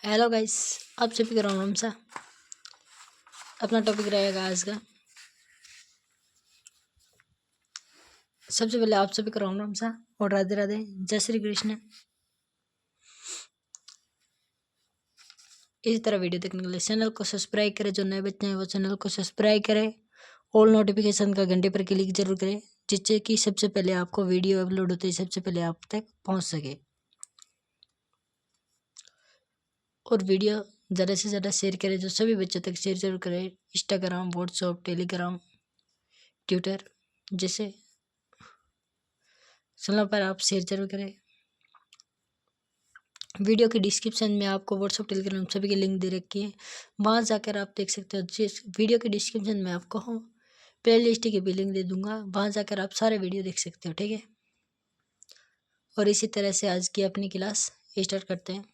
Hello guys, आप सभी का राम राम सा। अपना टॉपिक रहेगा आज का। सबसे पहले आप सभी का राम राम सा और राधे राधे, जय श्री कृष्ण। इसी तरह वीडियो देखने के लिए चैनल को सब्सक्राइब करें। जो नए बच्चे हैं वो चैनल को सब्सक्राइब करें। ऑल नोटिफिकेशन का घंटे पर क्लिक जरूर करें, जिससे कि सबसे पहले आपको वीडियो अपलोड होते ही सबसे पहले आप तक पहुंच सके। और वीडियो ज़्यादा से ज़्यादा शेयर करें, जो सभी बच्चों तक शेयर जरूर करें। इंस्टाग्राम, व्हाट्सएप, टेलीग्राम, ट्विटर जैसे चैनल पर आप शेयर जरूर करें। वीडियो के डिस्क्रिप्शन में आपको व्हाट्सएप, टेलीग्राम सभी की लिंक दे रखी है, वहाँ जाकर आप देख सकते हो। जिस वीडियो के डिस्क्रिप्शन में आपको प्ले लिस्ट की भी लिंक दे दूंगा, वहाँ जाकर आप सारे वीडियो देख सकते हो, ठीक है। और इसी तरह से आज की अपनी क्लास स्टार्ट करते हैं।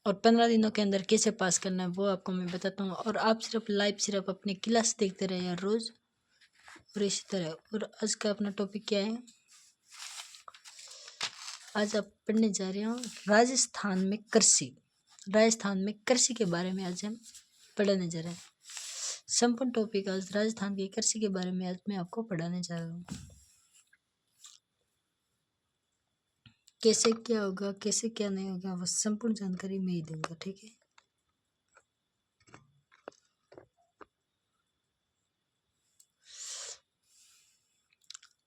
और 15 दिनों के अंदर कैसे पास करना है वो आपको मैं बताता हूँ। और आप सिर्फ अपनी क्लास देखते रहे यार रोज़। और इसी तरह, और आज का अपना टॉपिक क्या है, आज आप पढ़ने जा रहे हो राजस्थान में कृषि। राजस्थान में कृषि के बारे में आज हम पढ़ने जा रहे हैं। संपूर्ण टॉपिक आज राजस्थान की कृषि के बारे में आज मैं आपको पढ़ाने जा रहा हूँ। कैसे क्या होगा, कैसे क्या नहीं होगा, वो संपूर्ण जानकारी मैं ही दूंगा, ठीक है।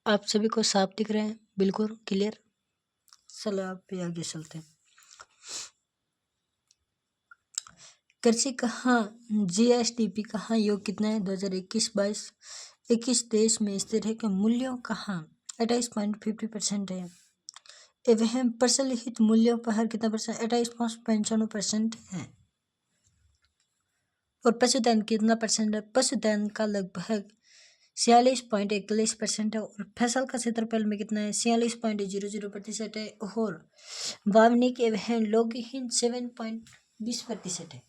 आप सभी को साफ दिख रहे हैं, बिल्कुल क्लियर। चलो आप भी आगे चलते हैं। कृषि कहाँ, जीएसडीपी कहाँ, योग कितना है 2021-22, 21-23 में स्थिर है कि मूल्यों कहाँ 28.50% है। एवं प्रचलित मूल्यों पर कितना परसेंट, 28.95% है। और पशुधन कितना परसेंट है, पशुधन का लगभग 46.41% है। और फसल का क्षेत्रफल में कितना है, 46.00% है। और वावनिक एवं लोगहीन 7.20% है,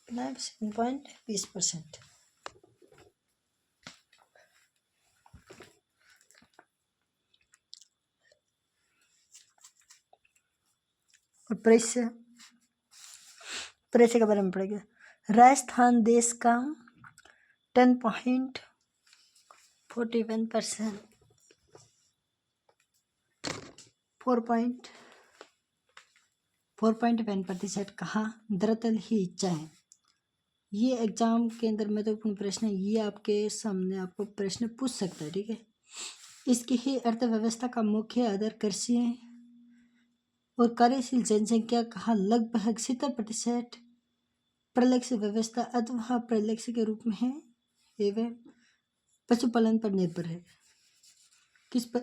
7.20%। और परिस्य के बारे में पढ़ेंगे। राजस्थान देश का 10.41%, 4.1% कहाँ, दरअसल ही इच्छा है। ये एग्जाम के अंदर महत्वपूर्ण प्रश्न है, ये आपके सामने आपको प्रश्न पूछ सकता है, ठीक है। इसकी ही अर्थव्यवस्था का मुख्य आधार कृषि है। और कार्यशील जनसंख्या कहा लगभग 70% प्रलक्ष्य व्यवस्था अथवा प्रलक्ष्य के रूप में है एवं पशुपालन पर निर्भर है। किस पर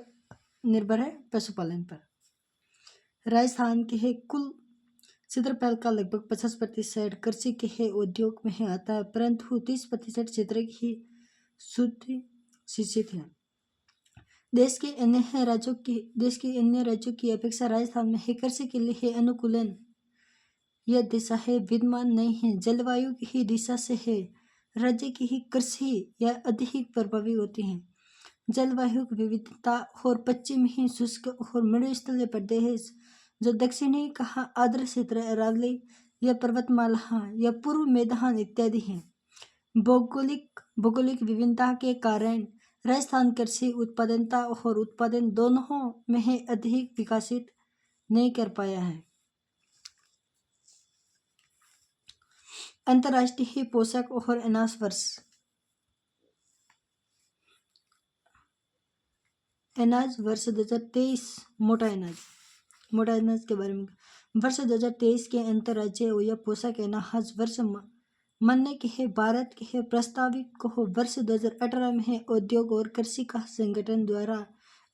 निर्भर है, पशुपालन पर। राजस्थान के है कुल क्षेत्रफल का लगभग 50% कृषि के है उद्योग में है आता है, परंतु 30% क्षेत्र ही शुद्ध शिक्षित है। देश के अन्य राज्यों की अपेक्षा राजस्थान में है कृषि के लिए अनुकूलन यह दिशा है विद्यमान नहीं है। जलवायु की ही दिशा से है राज्य की ही कृषि या अधिक प्रभावी होती है। जलवायु की विविधता और पश्चिमी शुष्क और मरुस्थलीय प्रदेश, जो दक्षिणी कहा आर्द्र क्षेत्र, अरावली या पर्वतमाला या पूर्व मैदान इत्यादि हैं। भौगोलिक विभिन्नता के कारण राजस्थान कृषि उत्पादनता और उत्पादन दोनों में है अधिक विकसित नहीं कर पाया है। अंतर्राष्ट्रीय पोषक और अनाज वर्ष, अनाज वर्ष 2023, मोटा अनाज के बारे में। वर्ष 2023 के अंतर्राज्यीय या पोषक अनाज वर्ष मानने के है भारत के है प्रस्तावित को वर्ष 2018 में है उद्योग और कृषि का संगठन द्वारा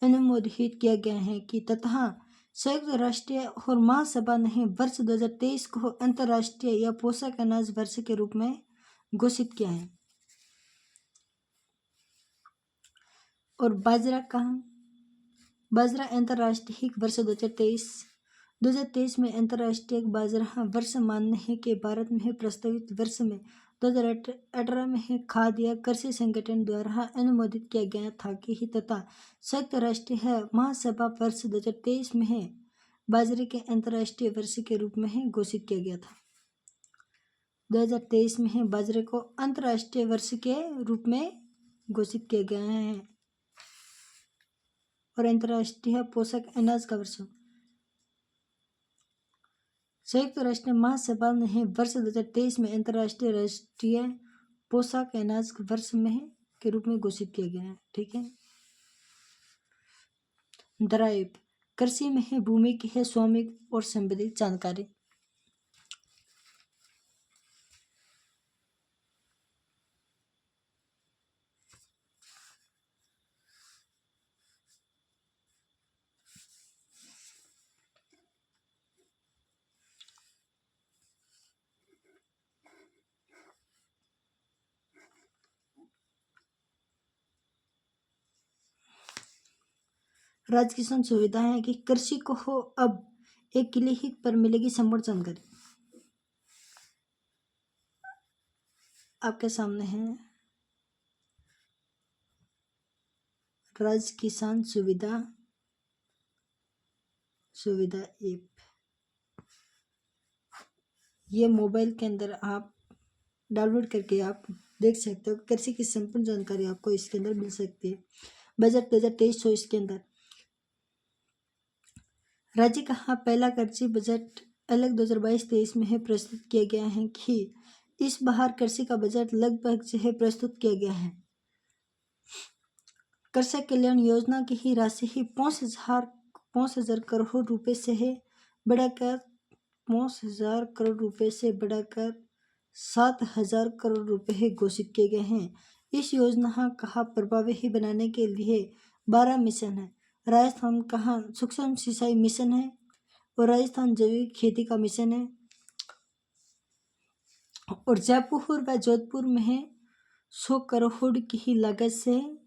अनुमोदित किया गया है कि तथा संयुक्त राष्ट्र और महासभा ने वर्ष 2023 को अंतर्राष्ट्रीय या पोषक अनाज वर्ष के रूप में घोषित किया है। और बाजरा अंतर्राष्ट्रीय वर्ष 2023 में अंतर्राष्ट्रीय बाजरा वर्ष मान्य है कि भारत में प्रस्तावित वर्ष में 2018 में खाद्य या कृषि संगठन द्वारा अनुमोदित किया गया था कि ही तथा संयुक्त राष्ट्र महासभा वर्ष 2023 में बाजरे के अंतर्राष्ट्रीय वर्ष के रूप में घोषित किया गया था। 2023 में बाजरे को अंतर्राष्ट्रीय वर्ष के रूप में घोषित किया गया है और अंतर्राष्ट्रीय पोषक अनाज का वर्ष। संयुक्त राष्ट्र महासभा ने वर्ष 2023 में अंतर्राष्ट्रीय राष्ट्रीय पोषक अनाज वर्ष में के रूप में घोषित किया गया है। ठीक है। ड्राइव कृषि में भूमि की है स्वामित्व और संबंधित जानकारी। राज्य किसान सुविधा है कि कृषि को हो अब एक किले हित पर मिलेगी संपूर्ण जानकारी। आपके सामने है राज्य किसान सुविधा ऐप। ये मोबाइल के अंदर आप डाउनलोड करके आप देख सकते हो। कृषि की संपूर्ण जानकारी आपको इसके अंदर मिल सकती है। बजट 2023-24 के अंदर राज्य का पहला कृषि बजट अलग 2022-23 में प्रस्तुत किया गया है कि इस बार कृषि का बजट लगभग प्रस्तुत किया गया है। कृषक कल्याण योजना की ही राशि ही 5,000 करोड़ रुपए से बढ़ाकर 5,000 करोड़ रुपए से बढ़ाकर 7,000 करोड़ रुपए घोषित किए गए हैं। इस योजना का प्रभावी बनाने के लिए 12 मिशन है। राजस्थान का सूक्ष्म सिंचाई मिशन है और राजस्थान जैविक खेती का मिशन है और जयपुर व जोधपुर में 100 करोड़ की ही लागत से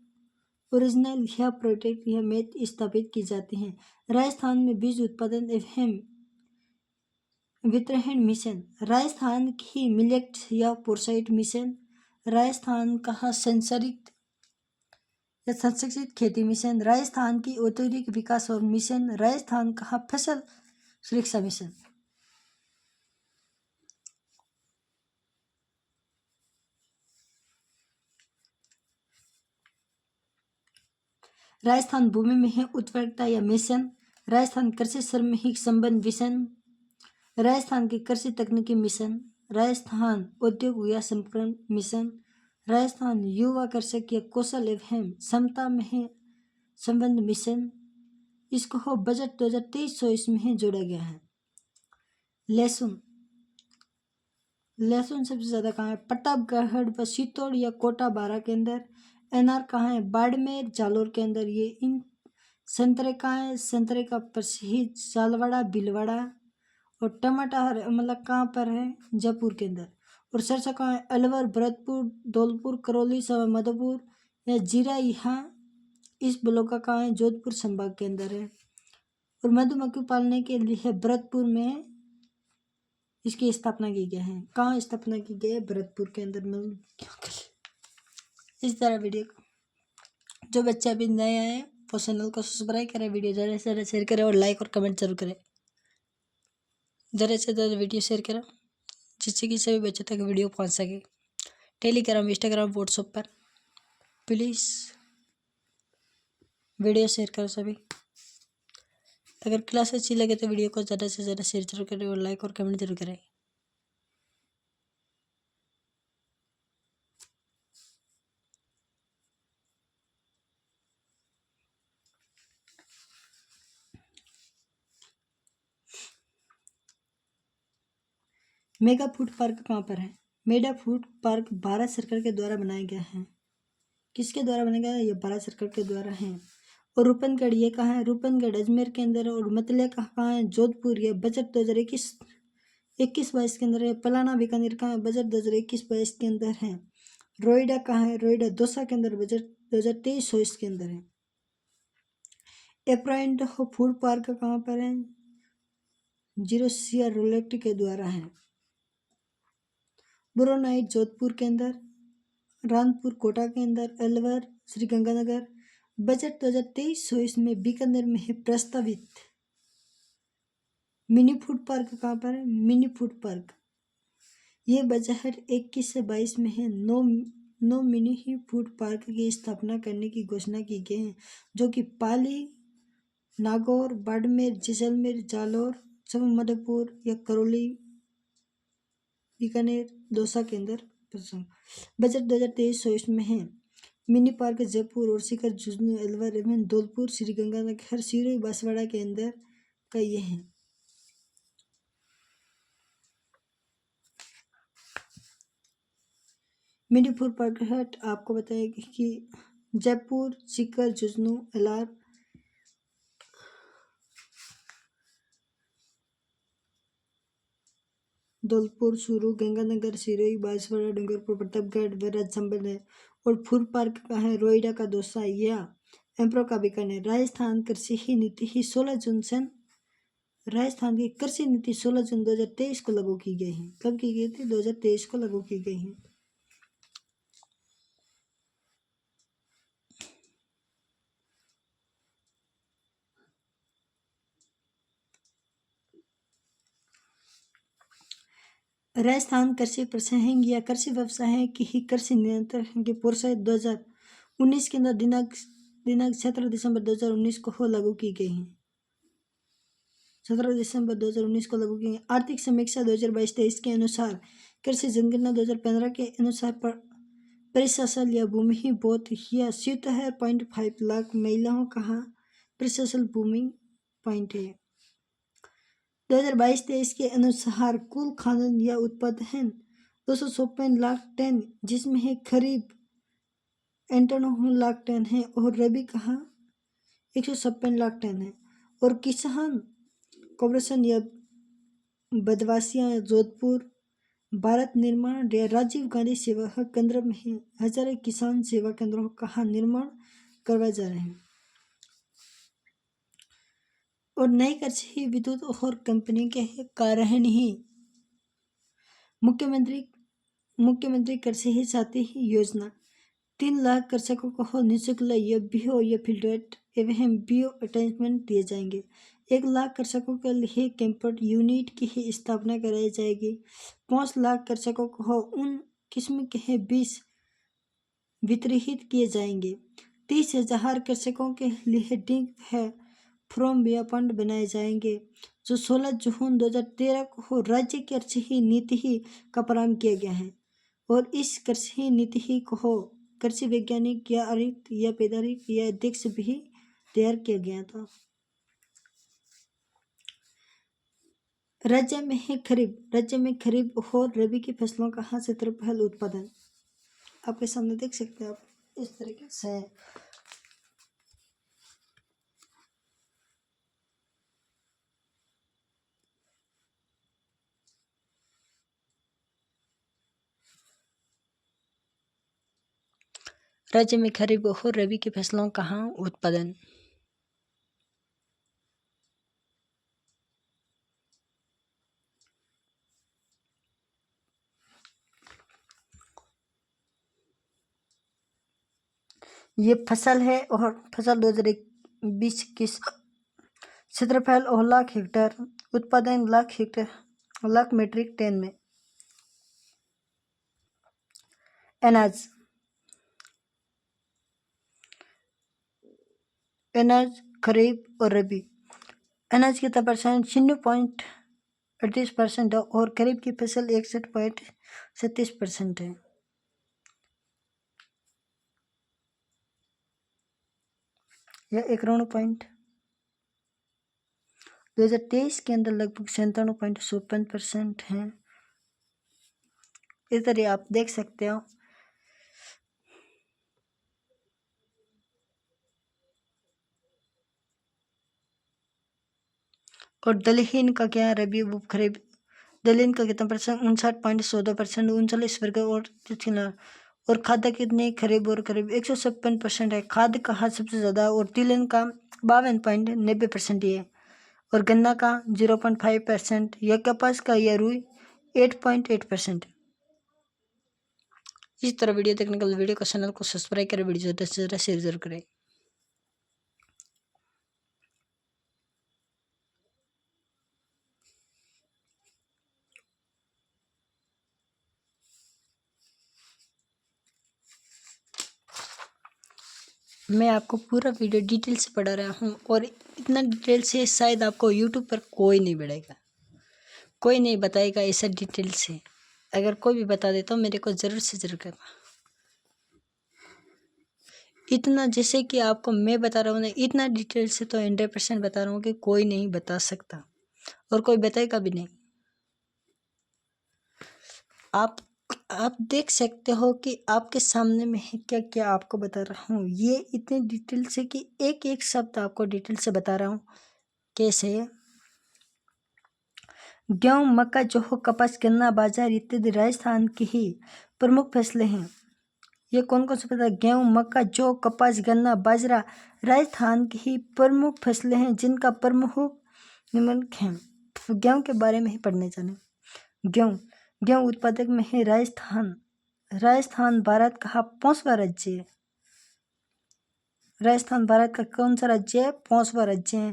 ओरिजिनल या प्रोटेक्ट या मेथ स्थापित की जाती हैं। राजस्थान में बीज उत्पादन एवं वितरण मिशन, राजस्थान की मिलेट या पोर्साइट मिशन, राजस्थान का संरक्षित या संरक्षित खेती मिशन, राजस्थान की औद्योगिक विकास और मिशन, राजस्थान का फसल सुरक्षा मिशन। राजस्थान भूमि में उत्पादकता या मिशन, राजस्थान कृषि श्रमिक संबंध मिशन, राजस्थान की कृषि तकनीकी मिशन, राजस्थान उद्योग या संपर्क मिशन, राजस्थान युवा कृषक या कौशल एवं क्षमता में संबंध मिशन। इसको बजट 2023-24 में जोड़ा गया है। लहसुन सबसे ज्यादा कहाँ है? प्रतापगढ़ व सीतोड़ या कोटा बारा के अंदर। अनार कहाँ है? बाड़मेर जालोर के अंदर। ये इन संतरे कहाँ है? संतरे का प्रसिद्ध सालवाड़ा भीलवाड़ा। और टमाटर मतलब कहाँ पर है? जयपुर के अंदर। और सरसों कहाँ है? अलवर भरतपुर धौलपुर करौली मधुपुर या जीरा यहाँ इस ब्लॉक का कहाँ है? जोधपुर संभाग के अंदर है। और मधुमक्खी पालने के लिए भरतपुर में इसकी स्थापना की गई है। कहाँ स्थापना की गई है? भरतपुर के अंदर। इस तरह वीडियो जो बच्चे अभी नए आए वो चैनल को सब्सक्राइब करें, वीडियो ज़्यादा से ज़्यादा शेयर करें और लाइक और कमेंट जरूर करें। ज़्यादा से ज़्यादा वीडियो शेयर करें जिससे कि सभी बच्चों तक वीडियो पहुंच सके। टेलीग्राम, इंस्टाग्राम, व्हाट्सएप पर प्लीज़ वीडियो शेयर करो सभी। अगर क्लास अच्छी लगे तो वीडियो को ज़्यादा से ज़्यादा शेयर जरूर करें और लाइक और कमेंट जरूर करें। मेगा फूड पार्क कहाँ पर है? मेगा फूड पार्क भारत सरकार के द्वारा बनाया गया है। किसके द्वारा बनाया गया है? ये भारत सरकार के द्वारा है। और रूपनगढ़ ये कहाँ है? रूपनगढ़ अजमेर के अंदर। और मतले कहाँ है? जोधपुर। ये बजट 2021-22 के अंदर है। पलाना बीकानेर कहाँ है? बजट 2021-22 के अंदर है। रोइडा कहाँ है? रोइडा दौसा के अंदर बजट 2023-24 के अंदर है। एप्राइंट फूड पार्क कहाँ पर है? जीरो सीआर रोलेक्ट के द्वारा है। बोरोनाइट जोधपुर के अंदर, रानपुर कोटा के अंदर, अलवर श्रीगंगानगर। बजट 2023-24 में बीकानेर में है प्रस्तावित। मिनी फूड पार्क कहाँ पर है? मिनी फूड पार्क ये बजट 21 से 22 में है। नौ मिनी फूड पार्क की स्थापना करने की घोषणा की गई है, जो कि पाली, नागौर, बाड़मेर, जैसलमेर, जालौर, सवाईमाधोपुर या करौली, बीकानेर, दौसा के अंदर बजट 2023-24 में है। मिनी पार्क जयपुर और सीकर, झुंझुनू, अलवर एवं धौलपुर, श्रीगंगानगर, सिरोही, बांसवाड़ा के अंदर का ये है। मिनी फूड पार्क हट आपको बताएगी कि जयपुर, सीकर, झुंझुनू, अलवर, धौलपुर, चूरू, गंगानगर, सिरोही, बांसवाड़ा, डूंगरपुर, प्रतापगढ़, बेराज, संबल है। और फूड पार्क का है रोइडा का दौसा या एम्प्रो का बीकानेर। राजस्थान की कृषि नीति 16 जून 2023 को लागू की गई है। कब की गई थी? 2023 को लागू की गई है। राजस्थान कृषि प्रसंग या कृषि व्यवसाय की ही कृषि नियंत्रण के प्रोत्साहित 2019 के अंदर दिनांक 17 दिसंबर 2019 को लागू की गई है। 17 दिसंबर 2019 को लागू की गई। आर्थिक समीक्षा 2022-23 के अनुसार कृषि जनगणना 2015 के अनुसार परिशासल या भूमि बोध या 77.5 लाख महिलाओं का परिशासल भूमि पॉइंट है। 2022-23 के अनुसार कुल खाद्यान्न या उत्पादन 256 लाख टन, जिसमें है खरीफ 58 लाख टन है और रबी कहा 156 लाख टन है। और किसान कॉर्पोरेशन या बदवासिया, जोधपुर, भारत निर्माण या राजीव गांधी सेवा केंद्र में है हजारों किसान सेवा केंद्रों का निर्माण करवाए जा रहे हैं। और नई कृषि विद्युत और कंपनी के कारण ही मुख्यमंत्री कृषि साथी योजना 3 लाख कृषकों को निःशुल्क या बीओ या फील्ड एवं बीओ अटैचमेंट दिए जाएंगे। 1 लाख कृषकों के लिए कैंपट यूनिट की स्थापना कराई जाएगी। 5 लाख कृषकों को उन किस्म के बीज वितरित किए जाएंगे। 30,000 कृषकों के लिए डिंक है फ्रॉम या फंड बनाए जाएंगे, जो 16 जून 2013 को राज्य कृषि नीति का प्रारंभ किया गया है। और इस कृषि नीति को कृषि वैज्ञानिक या आयुक्त या पैदारिक या अध्यक्ष भी तैयार किया गया था। राज्य में खरीफ और रबी की फसलों का क्षेत्रफल उत्पादन आपके सामने देख सकते हैं। आप इस तरीके से राज्य में खरीफ और रबी की फसलों का उत्पादन। ये फसल है और फसल 2020 की क्षेत्रफल और लाख हेक्टेयर, उत्पादन लाख मीट्रिक टन में। अनाज खरीफ और रबी। अनाज की परसेंट 0.38% है और खरीफ की फसल 61.37% है। यह 2023 के अंदर लगभग 97.56% है। इस तरह आप देख सकते हो। और दलहन का क्या, रबी व खरीफ। दलहन का कितना परसेंट? 59.14%, 39 और दक्षिण। और खाद्य कितने? खरीफ और खरीफ 156% है। खाद्य का हाथ सबसे ज़्यादा और तिलहन का 52.90% ही है। और गन्ना का 0.5% या कपास का या रुई 8.8%। इसी तरह वीडियो देखने के लिए वीडियो को चैनल को सब्सक्राइब करें, वीडियो ज़्यादा से ज़्यादा शेयर जरूर करें। मैं आपको पूरा वीडियो डिटेल से पढ़ा रहा हूँ और इतना डिटेल से शायद आपको यूट्यूब पर कोई नहीं बढ़ेगा, कोई नहीं बताएगा ऐसा डिटेल से। अगर कोई भी बता दे तो मेरे को ज़रूर से ज़रूर करना। इतना जैसे कि आपको मैं बता रहा हूँ ना, इतना डिटेल से तो 100% बता रहा हूँ कि कोई नहीं बता सकता और कोई बताएगा भी नहीं। आप देख सकते हो कि आपके सामने में है क्या क्या आपको बता रहा हूँ। ये इतने डिटेल से कि एक एक शब्द आपको डिटेल से बता रहा हूँ। कैसे? गेहूँ, मक्का, जोहो, कपास, गन्ना, बाजरा इत्यादि राजस्थान के ही प्रमुख फसलें हैं। ये कौन कौन से पता है? गेहूँ, मक्का, जौ, कपास, गन्ना, बाजरा राजस्थान की ही प्रमुख फसलें हैं जिनका प्रमुख निम्नलिखित हैं। गेहूँ के बारे में ही पढ़ने जाने। गेहूँ उत्पादक में है राजस्थान। राजस्थान भारत का 5वां राज्य है। राजस्थान भारत का कौन सा राज्य है? 5वां राज्य है।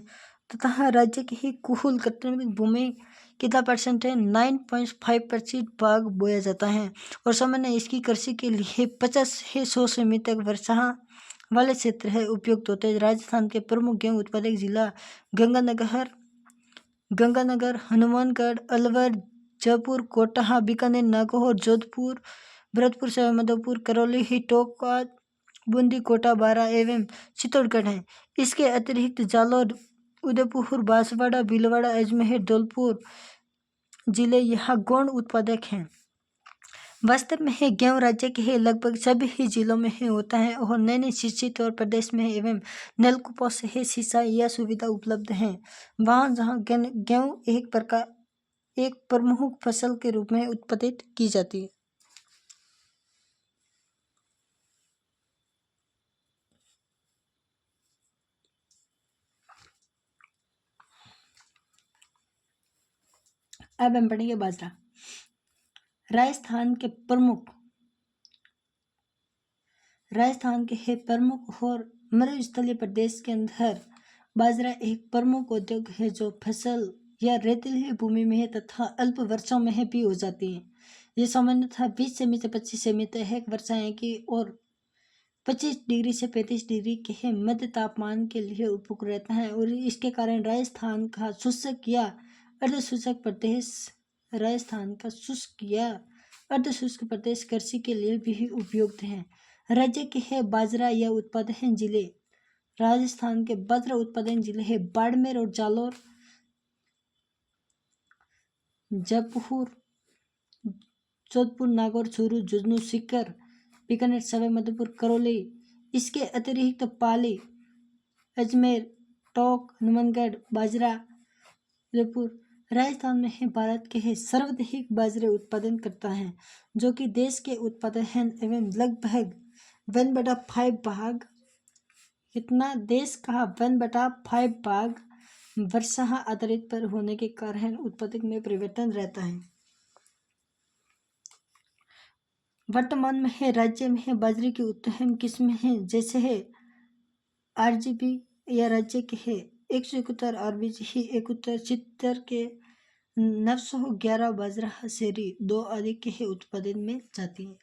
तथा राज्य की ही कुल कृत्रिम भूमि कितना परसेंट है? 9.5% भाग बोया जाता है और सामान्य इसकी कृषि के लिए 50 से 100 सेमी तक वर्षा वाले क्षेत्र है उपयुक्त होते हैं। राजस्थान के प्रमुख गेहूँ उत्पादक जिला गंगानगर, हनुमानगढ़, अलवर, जयपुर, कोटा, बीकानेर, नागौर, जोधपुर, भरतपुर, सवाईमाधोपुर, करौली, टोंक, बूंदी, कोटा, बारा एवं चित्तौड़गढ़ हैं। इसके अतिरिक्त जालौर, उदयपुर, बांसवाड़ा, भीलवाड़ा, अजमेर, धौलपुर जिले यहाँ गौण उत्पादक हैं। वास्तव में है गेहूँ राज्य के लगभग सभी ही जिलों में ही होता है और नए शिक्षित और प्रदेश में एवं नलकूपों से ही सिंचाई यह सुविधा उपलब्ध है। वहाँ जहाँ गेहूँ एक प्रमुख फसल के रूप में उत्पादित की जाती है। अब हम पढ़ेंगे बाजरा। राजस्थान के प्रमुख और मरुस्थलीय प्रदेश के अंदर बाजरा एक प्रमुख उद्योग है जो फसल या रेतीली भूमि में है तथा अल्प वर्षाओं में भी हो जाती है। ये सामान्यतः 20 सेमी से 25 सेमी तक वर्षाएं की और 25 डिग्री से 35 डिग्री के मध्य तापमान के लिए उपयुक्त रहता है और इसके कारण राजस्थान का शुष्क या अर्धशुष्क प्रदेश कृषि के लिए भी उपयुक्त है। राज्य के है बाजरा या उत्पादन जिले। राजस्थान के बाजरा उत्पादन जिले है बाड़मेर और जालौर, जयपुर, जोधपुर, नागौर, चूरू, झुंझुनू, सीकर, बीकानेर, सवाईमाधोपुर, करौली। इसके अतिरिक्त पाली, अजमेर, टोंक, हनुमानगढ़, बाजरा, उदयपुर राजस्थान में है भारत के है सर्वाधिक बाजरे उत्पादन करता है जो कि देश के उत्पादन एवं लगभग 1/5 भाग इतना देश का 1/5 भाग वर्षा आधारित पर होने के कारण उत्पादन में परिवर्तन रहता है। वर्तमान में है राज्य में है बाजरे की उत्तम किस्में हैं जैसे है RGB या राज्य के है 171 RBG, 170 के 911 बाजरा शेरी 2 आदि के है उत्पादन में जाती है।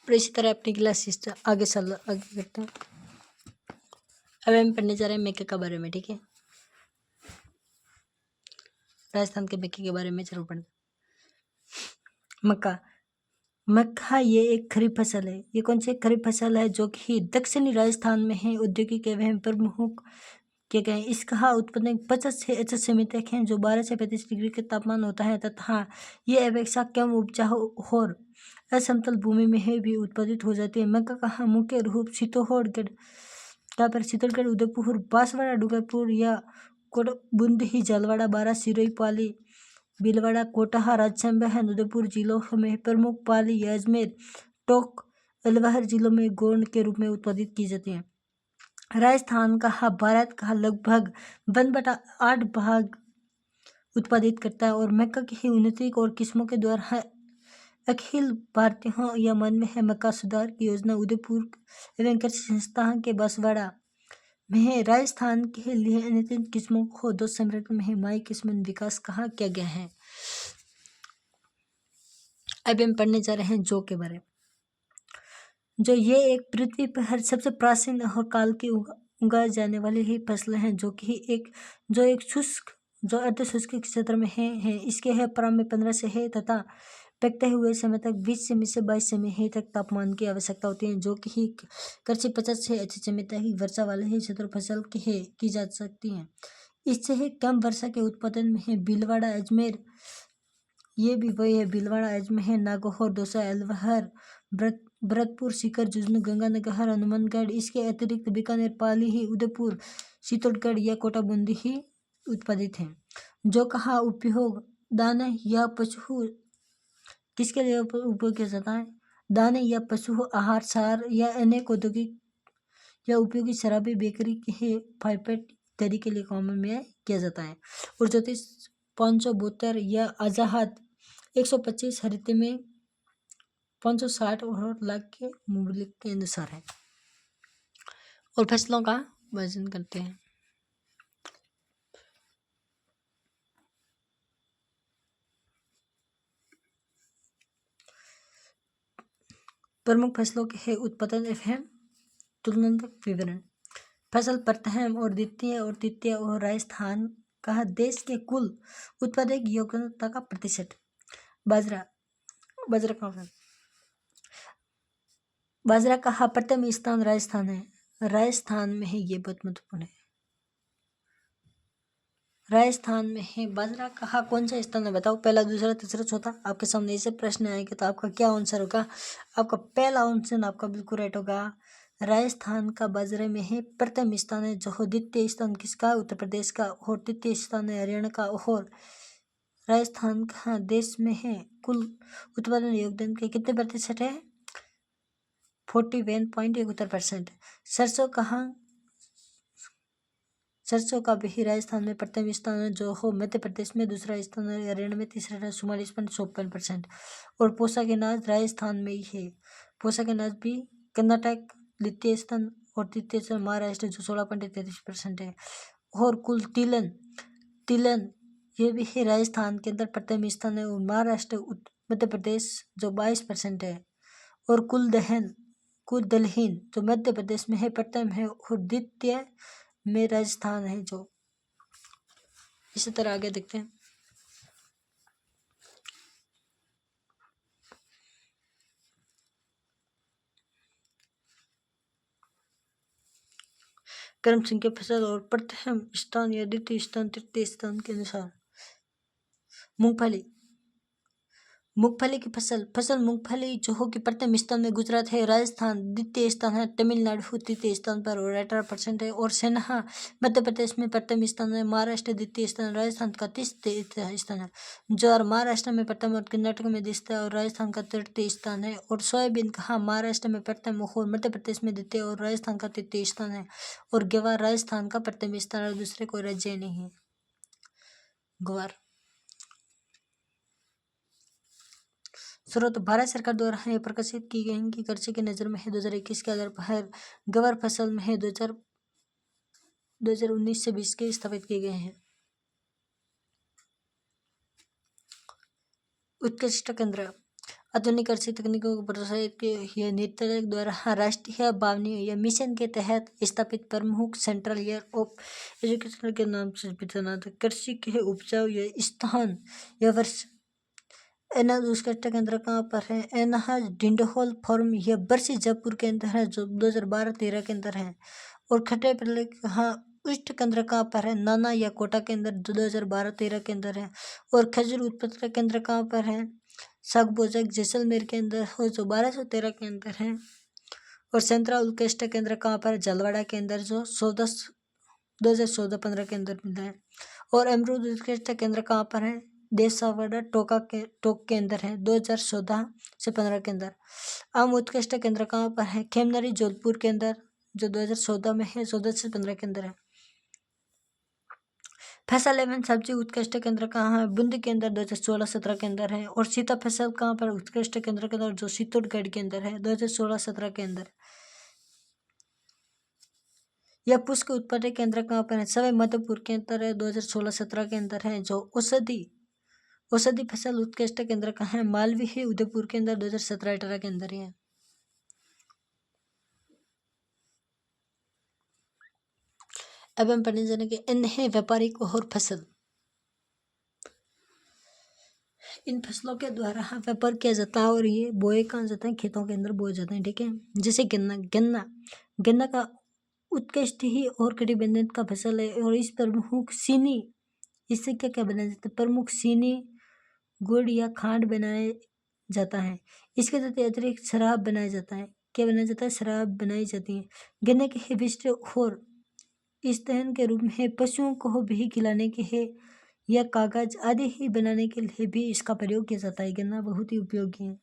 पर इसी तरह अपनी क्लास आगे करते हैं। अब हम पढ़ने जा रहे हैं मक्के के बारे में। ठीक है, राजस्थान के मक्के के बारे में जरूर पढ़ना। मक्का ये एक खरीफ फसल है। ये कौन सी खरीफ फसल है? जो कि दक्षिणी राजस्थान में है औद्योगिक एवं प्रमुख क्या कहें इसका उत्पादन 50 से 80 सेमी तक है जो 12 से 35 डिग्री के तापमान होता है तथा ये अपेक्षा कम उपजाऊ और असमतल भूमि में है भी उत्पादित हो जाती है। मक्का का मुख्य रूप चित्तौड़गढ़, उदयपुर, बांसवाड़ा, डूंगरपुर या बूंदी, जलवाड़ा, बारा, सिरोही, पाली, भीलवाड़ा, कोटा, राजसमंद, उदयपुर जिलों में प्रमुख पाली अजमेर, टोंक, अलवर जिलों में गोंड के रूप में उत्पादित की जाती है। राजस्थान का भारत का लगभग 1/8 भाग उत्पादित करता है और मक्का की उन्नति और किस्मों के द्वारा अखिल भारतीयों या मन में है मक्का सुधार की योजना उदयपुर एवं कृषि संस्थान के बांसवाड़ा में राजस्थान के लिए अनैतिक किस्मों को 2 संरक्षण में माई किस्म विकास कहा किया गया है। अब हम पढ़ने जा रहे हैं जौ के बारे में। जो ये एक पृथ्वी पर सबसे प्राचीन और काल की उगाए जाने वाली ही फसलें हैं जो एक शुष्क जो अर्ध शुष्क क्षेत्र में है। इसके है प्रारंभ 15 से है तथा पकते हुए समय तक 20 सेमी से 22 सेमी है तक तापमान की आवश्यकता होती है, जो कि कृषि 50 से अच्छी क्षमता ही वर्षा वाले ही क्षेत्र फसल की जा सकती है। इससे ही कम वर्षा के उत्पादन में है भीलवाड़ा अजमेर, ये भी वही है भीलवाड़ा अजमेर, नागौर, दौसा, अलवर, भरतपुर, सीकर, झुंझुनू, गंगानगर, हनुमानगढ़। इसके अतिरिक्त बीकानेर, पाली ही, उदयपुर, चित्तौड़गढ़ या कोटा, बूंदी ही उत्पादित है। जो कहा उपयोग दाने या पशु किसके लिए उपयोग किया जाता है? दाने या पशु आहार, सार या अनेक औद्योगिक या उपयोगी शराबी बेकरी के पाइपेट इत्यादि के लिए काम में किया जाता है। और ज्योतिष 572 या आजाद 125 हरित में 560 और लाख के मूल्य के अनुसार है। और फसलों का वजन करते हैं। प्रमुख फसलों के उत्पादन एवं तुलनात्मक विवरण। फसल प्रथम और द्वितीय और तृतीय और राजस्थान का देश के कुल उत्पादक योग्यता का प्रतिशत। बाजरा का प्रथम स्थान राजस्थान है। राजस्थान में है, ये बहुत महत्वपूर्ण है। राजस्थान में है बाजरा का कौन सा स्थान है? बताओ, पहला, दूसरा, तीसरा, चौथा। आपके सामने ऐसे प्रश्न आएंगे तो आपका क्या आंसर होगा? आपका पहला आंसर आपका बिल्कुल राइट होगा। राजस्थान का बाजरे में है प्रथम स्थान है। जो द्वितीय स्थान किसका? उत्तर प्रदेश का। और तृतीय स्थान है हरियाणा का। और राजस्थान का देश में है कुल उत्पादन योगदान के कितने प्रतिशत है? 41.71%। सरसों का भी राजस्थान में प्रथम स्थान है। जो हो मध्य प्रदेश में दूसरा स्थान है, हरियाणा में तीसरा है 44.54%। और पोषक अनाज राजस्थान में ही है। पोषक अनाज भी कर्नाटक द्वितीय स्थान और तृतीय स्थान महाराष्ट्र जो 16.33% है। और कुल तिलहन ये भी है राजस्थान के अंदर प्रथम स्थान है। और महाराष्ट्र मध्य प्रदेश जो 22% है। और कुल दलहन जो मध्य प्रदेश में है प्रथम है और द्वितीय में राजस्थान है। जो इसी तरह आगे देखते हैं। क्रम संख्या फसल और प्रथम स्थान या द्वितीय स्थान तृतीय स्थान के अनुसार। मूंगफली की फसल मूंगफली जो हो कि प्रथम स्थान में गुजरात है। राजस्थान द्वितीय स्थान है। तमिलनाडु तृतीय स्थान पर और 18% है। और सेना मध्य प्रदेश में प्रथम स्थान है। महाराष्ट्र द्वितीय स्थान, राजस्थान का तीसरा स्थान है। ज्वार महाराष्ट्र में प्रथम और कर्नाटक में द्वितीय और राजस्थान का तृतीय स्थान है। और सोयाबीन कहाँ? महाराष्ट्र में प्रथम और मध्य प्रदेश में द्वितीय और राजस्थान का तृतीय स्थान है। और ग्वार राजस्थान का प्रथम स्थान और दूसरे कोई राज्य नहीं है। ग्वार स्रोत भारत सरकार द्वारा ये प्रकाशित की गई कि कृषि की नज़र में है 2021 के आधार पर ग्वार फसल में है 2019 से 20 के स्थापित किए गए हैं। उत्कृष्ट केंद्र आधुनिक कृषि तकनीकों को प्रोत्साहित किए नीति द्वारा राष्ट्रीय बावनी या मिशन के तहत स्थापित प्रमुख सेंट्रल ईयर ऑफ एजुकेशन के नाम से कृषि के उपजाऊ या स्थान या वर्ष। एनहाज उत्कृष्ट केंद्र कहाँ पर है? एनहाज डिंडोहल फॉर्म यह बरसी जयपुर के अंदर है जो 2012-13 के अंदर है। और खट्टे पल्ले कहाँ उत्कृष्ट केंद्र कहाँ पर है? नाना या कोटा के अंदर 2012-13 के अंदर है। और खजूर उत्पादक केंद्र कहाँ पर है? सागबोजक जैसलमेर के अंदर हो जो 1213 के अंदर है। और संतरा उत्कृष्ट केंद्र कहाँ पर है? जलवाड़ा के अंदर जो 2014-15 के अंदर मिलता है। और अमरूद उत्कृष्ट केंद्र कहाँ पर है? देशवाड़ा टोक के अंदर है 2014 से 15 के अंदर। आम उत्कृष्ट केंद्र कहाँ पर है? खेमनरी जोधपुर के अंदर, जो 2014 में है, 14 से 15 के अंदर है। फसल एवं सब्जी उत्कृष्ट केंद्र कहाँ है? बूंदी के अंदर 2016-17 के अंदर है। और सीता फसल कहाँ पर उत्कृष्ट केंद्र के अंदर? जो चित्तौड़गढ़ के अंदर है 2016-17 के अंदर। यह पुष्प उत्पादक केंद्र कहाँ पर है? सवाई माधोपुर के अंदर है 2016-17 के अंदर है। जो औषधि फसल उत्कृष्ट केंद्र कहाँ है? मालवी है उदयपुर के अंदर 2017-18 के अंदर है। अब हम पढ़ने जाने के अन्य व्यापारिक और फसल। इन फसलों के द्वारा व्यापार किया जाता है और ये बोए कहाँ जाते हैं? खेतों के अंदर बोए जाते हैं, ठीक है। जैसे गन्ना का उत्कृष्ट ही और कटिबंधन का फसल है और इस प्रमुख चीनी, इससे क्या क्या बनाया जाता है? प्रमुख चीनी, गुड़ या खांड बनाया जाता है। इसके साथ अतिरिक्त शराब बनाया जाता है। क्या बनाया जाता है? शराब बनाई जाती है। गन्ने के विशिष्ट और ईंधन के रूप में पशुओं को भी खिलाने के है या कागज आदि ही बनाने के लिए भी इसका प्रयोग किया जाता है। गन्ना बहुत ही उपयोगी है।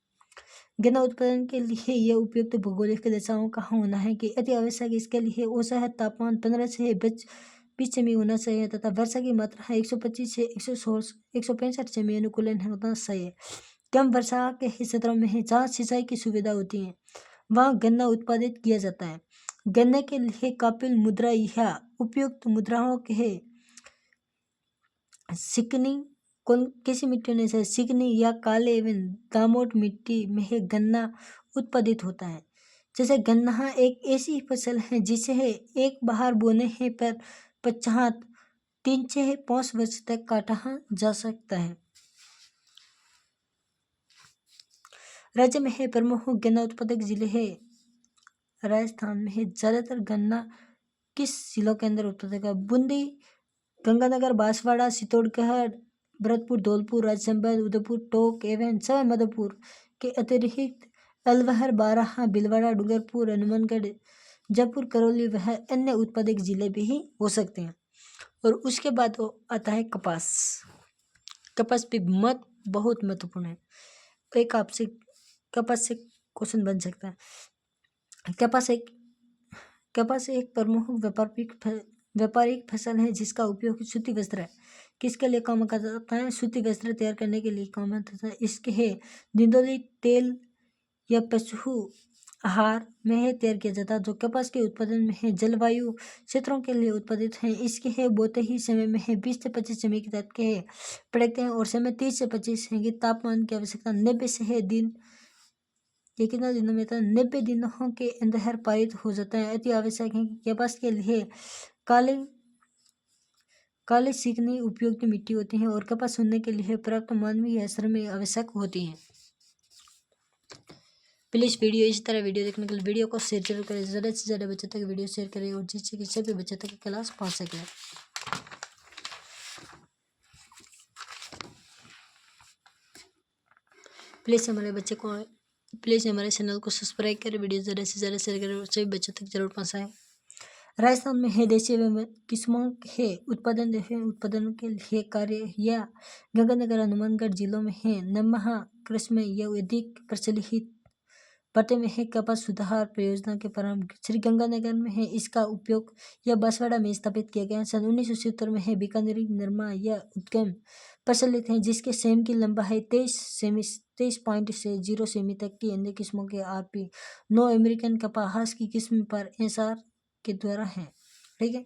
गन्ना उत्पादन के लिए यह उपयुक्त भौगोलिक दशाओं का होना है कि अति आवश्यक। इसके लिए औसत तापमान 15 से 20 सेमी होना चाहिए तथा वर्षा की मात्रा 125 से 165 सेमी अनुकूलन होना चाहिए। कम वर्षा के क्षेत्रों में जहाँ सिंचाई की सुविधा होती है वहाँ गन्ना उत्पादित किया जाता है। गन्ने के लिए कापिल मुद्रा या उपयुक्त मुद्राओं के चिकनी किसी मिट्टी में से चिकनी या काले एवं दामोट मिट्टी में गन्ना उत्पादित होता है। जैसे गन्ना एक ऐसी फसल है जिसे एक बार बोने पर पश्चात 3 से 5 वर्ष तक काटा जा सकता है। राज्य में प्रमुख गन्ना उत्पादक जिले है। राजस्थान में ज्यादातर गन्ना किस जिलों के अंदर उत्पादक है? बूंदी, गंगानगर, बांसवाड़ा, चित्तौड़गढ़, भरतपुर, धौलपुर, राजसमंद, उदयपुर, टोंक एवं सवाई माधोपुर के अतिरिक्त अलवर, बारां, भीलवाड़ा, डूंगरपुर, हनुमानगढ़, जयपुर, करौली वह अन्य उत्पादक जिले भी हो सकते हैं। और उसके बाद आता है कपास। कपास भी बहुत महत्वपूर्ण है। एक आपसे कपास से क्वेश्चन बन सकता है। कपास एक प्रमुख व्यापारिक फसल है जिसका उपयोग सूती वस्त्र किसके लिए काम किया जाता है? सूती वस्त्र तैयार करने के लिए काम आता है। इसके दिंदोली तेल या पशु आहार में तैयार किया जाता है। जो कपास के उत्पादन में जलवायु क्षेत्रों के लिए उत्पादित है। इसके बोते ही समय में 20 से 25 सेमी की तक के पड़ते हैं और समय 30 से 25 की तापमान की आवश्यकता 90 से दिन ये कितना दिनों में था? 90 दिनों के अंदर पारित हो जाता है। अति आवश्यक है कि कपास के लिए काले चिकनी उपयुक्त मिट्टी होती है और कपास सुनने के लिए पर्याप्त मानवीय श्रम आवश्यक होती है। प्लीज़ वीडियो इस तरह वीडियो देखने के लिए वीडियो को शेयर जरूर करें। ज़्यादा से ज़्यादा बच्चों तक वीडियो शेयर करें और जिससे कि सभी बच्चों तक क्लास पहुँच सके। प्लीज़ हमारे चैनल को सब्सक्राइब करें, वीडियो ज़्यादा से ज़्यादा शेयर करें और सभी बच्चों तक जरूर पहुँचाएं। राजस्थान में देशी एवं किस्मों के उत्पादन के लिए कार्य या गंगानगर, हनुमानगढ़ जिलों में नमहा कृषि में यह अधिक प्रचलित पते में कपास सुधार परियोजना के प्रारंभ श्री गंगानगर में इसका उपयोग या बांसवाड़ा में स्थापित किया गया। सन 1970 में बीकानेरी नरमा या उद्गम प्रचलित है जिसके सेम की लंबाई 23.0 सेमी तक की अन्य किस्मों के RP 9 अमेरिकन कपास की किस्म पर SR के द्वारा है, ठीक है।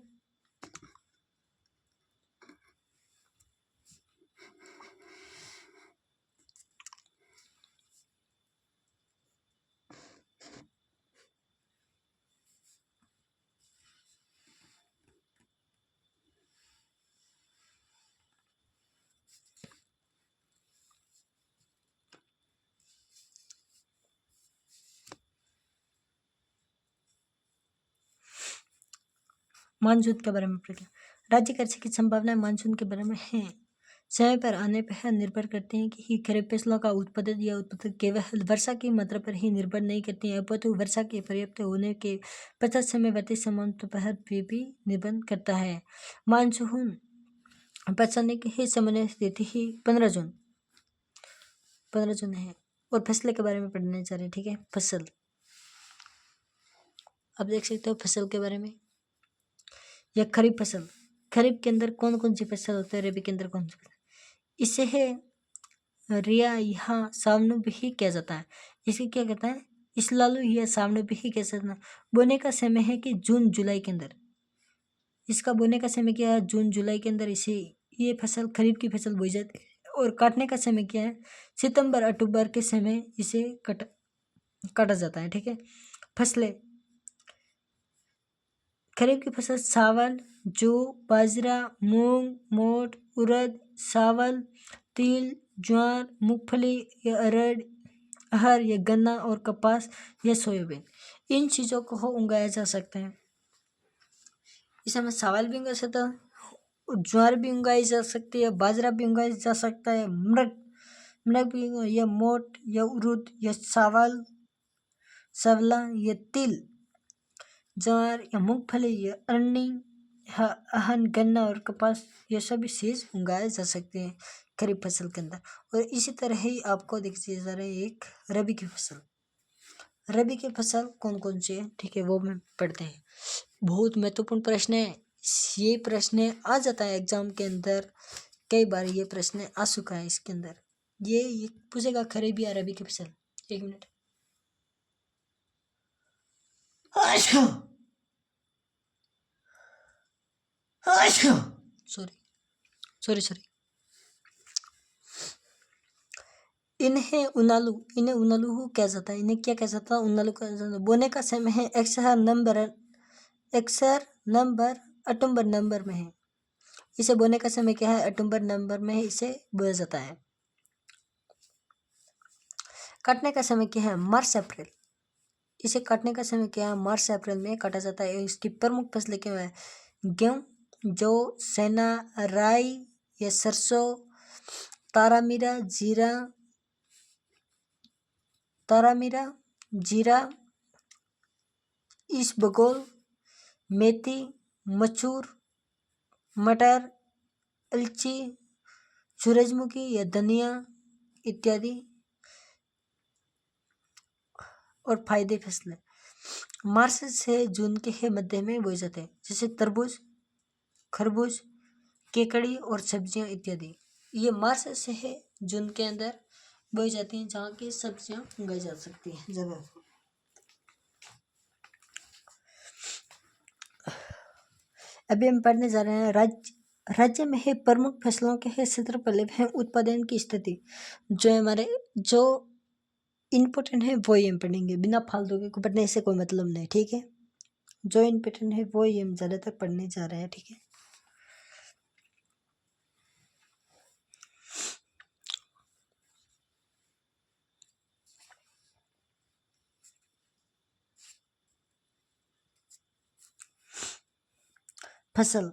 मानसून के बारे में पढ़ेंगे। राज्य कृषि की संभावनाएं मानसून के बारे में है। समय पर आने पर निर्भर करते हैं कि खरीफ फसलों का उत्पादन केवल वर्षा की मात्रा पर ही निर्भर नहीं करती है अपितु वर्षा के पर्याप्त होने के पश्चात समयवर्ती समांतर पर भी निर्भर करता है। मानसून पहचानने की समय तिथि ही 15 जून है। और फसलों के बारे में पढ़ने जा रहे हैं, ठीक है। फसल, आप देख सकते हो फसल के बारे में। या खरीफ फसल, खरीफ के अंदर कौन कौन सी फसल होता है, रबी के अंदर कौन सी फसल, इसे है रिया यहाँ सावनु भी किया जाता है। इसे क्या कहता है, इस लालू या सावनु भी कह सकते हैं। बोने का समय है कि जून जुलाई के अंदर, इसका बोने का समय क्या है, जून जुलाई के अंदर इसे ये फसल खरीफ की फसल बोई जाती है। और काटने का समय क्या है, सितंबर अक्टूबर के समय इसे काटा जाता है, ठीक है। फसलें, खरीफ की फसल चावल, जौ, बाजरा, मूंग, मोठ, उड़द, चावल, तिल, ज्वार, मूंगफली या अरहर या गन्ना और कपास या सोयाबीन, इन चीज़ों को उगाया जा सकता है। इसमें चावल भी उगा सकता है, ज्वार भी उगाई जा सकती है, बाजरा भी उगाया जा सकता है, मृग भी, या मोठ या उड़द या चावल, सवला या तिल, ज्वार या मूंगफली या अरनी, अहन, गन्ना और कपास, ये सभी चीज़ उगाए जा सकते हैं खरीफ फसल के अंदर। और इसी तरह ही आपको दिखाई जा रही है एक रबी की फसल। रबी की फसल कौन कौन सी है, ठीक है, वो में पढ़ते हैं। बहुत महत्वपूर्ण प्रश्न है, ये प्रश्न आ जाता है एग्जाम के अंदर, कई बार ये प्रश्न आ चुका है इसके अंदर। ये पूछेगा खरीफ या रबी की फसल। एक मिनट, सॉरी। इन्हें उनालू कहा जाता है। इन्हें क्या कहा जाता है, उनालू कहा जाता है। बोने का समय है अक्सर नवंबर अक्टूबर नवंबर में है। इसे बोने का समय क्या है, अक्टूबर नवंबर में इसे बोया जाता है। काटने का समय क्या है, मार्च अप्रैल। इसे काटने का समय क्या है, मार्च अप्रैल में काटा जाता है। इसकी प्रमुख फसलें क्या है, गेहूँ, जौ, चना, राई या सरसों, तारामीरा, जीरा, इसबगोल, मेथी, मसूर, मटर, अलची, सूरजमुखी या धनिया इत्यादि। और फायदे फसलें मार्च से जून के मध्य में बोए जाते हैं, जैसे तरबूज, खरबूज, केकड़ी और सब्जियां इत्यादि। ये मार्च से है जून के अंदर बोई जाती हैं, जहाँ की सब्जियां उगाई जा सकती हैं जगह। अभी हम पढ़ने जा रहे हैं राज्य में है प्रमुख फसलों के है क्षेत्रफल है उत्पादन की स्थिति। जो हमारे जो इम्पोर्टेंट है वो ही हम पढ़ेंगे, बिना फालतू के को पढ़ने से कोई मतलब नहीं, ठीक है। जो इम्पोर्टेंट है वो ही हम ज़्यादातर पढ़ने जा रहे हैं, ठीक है। फसल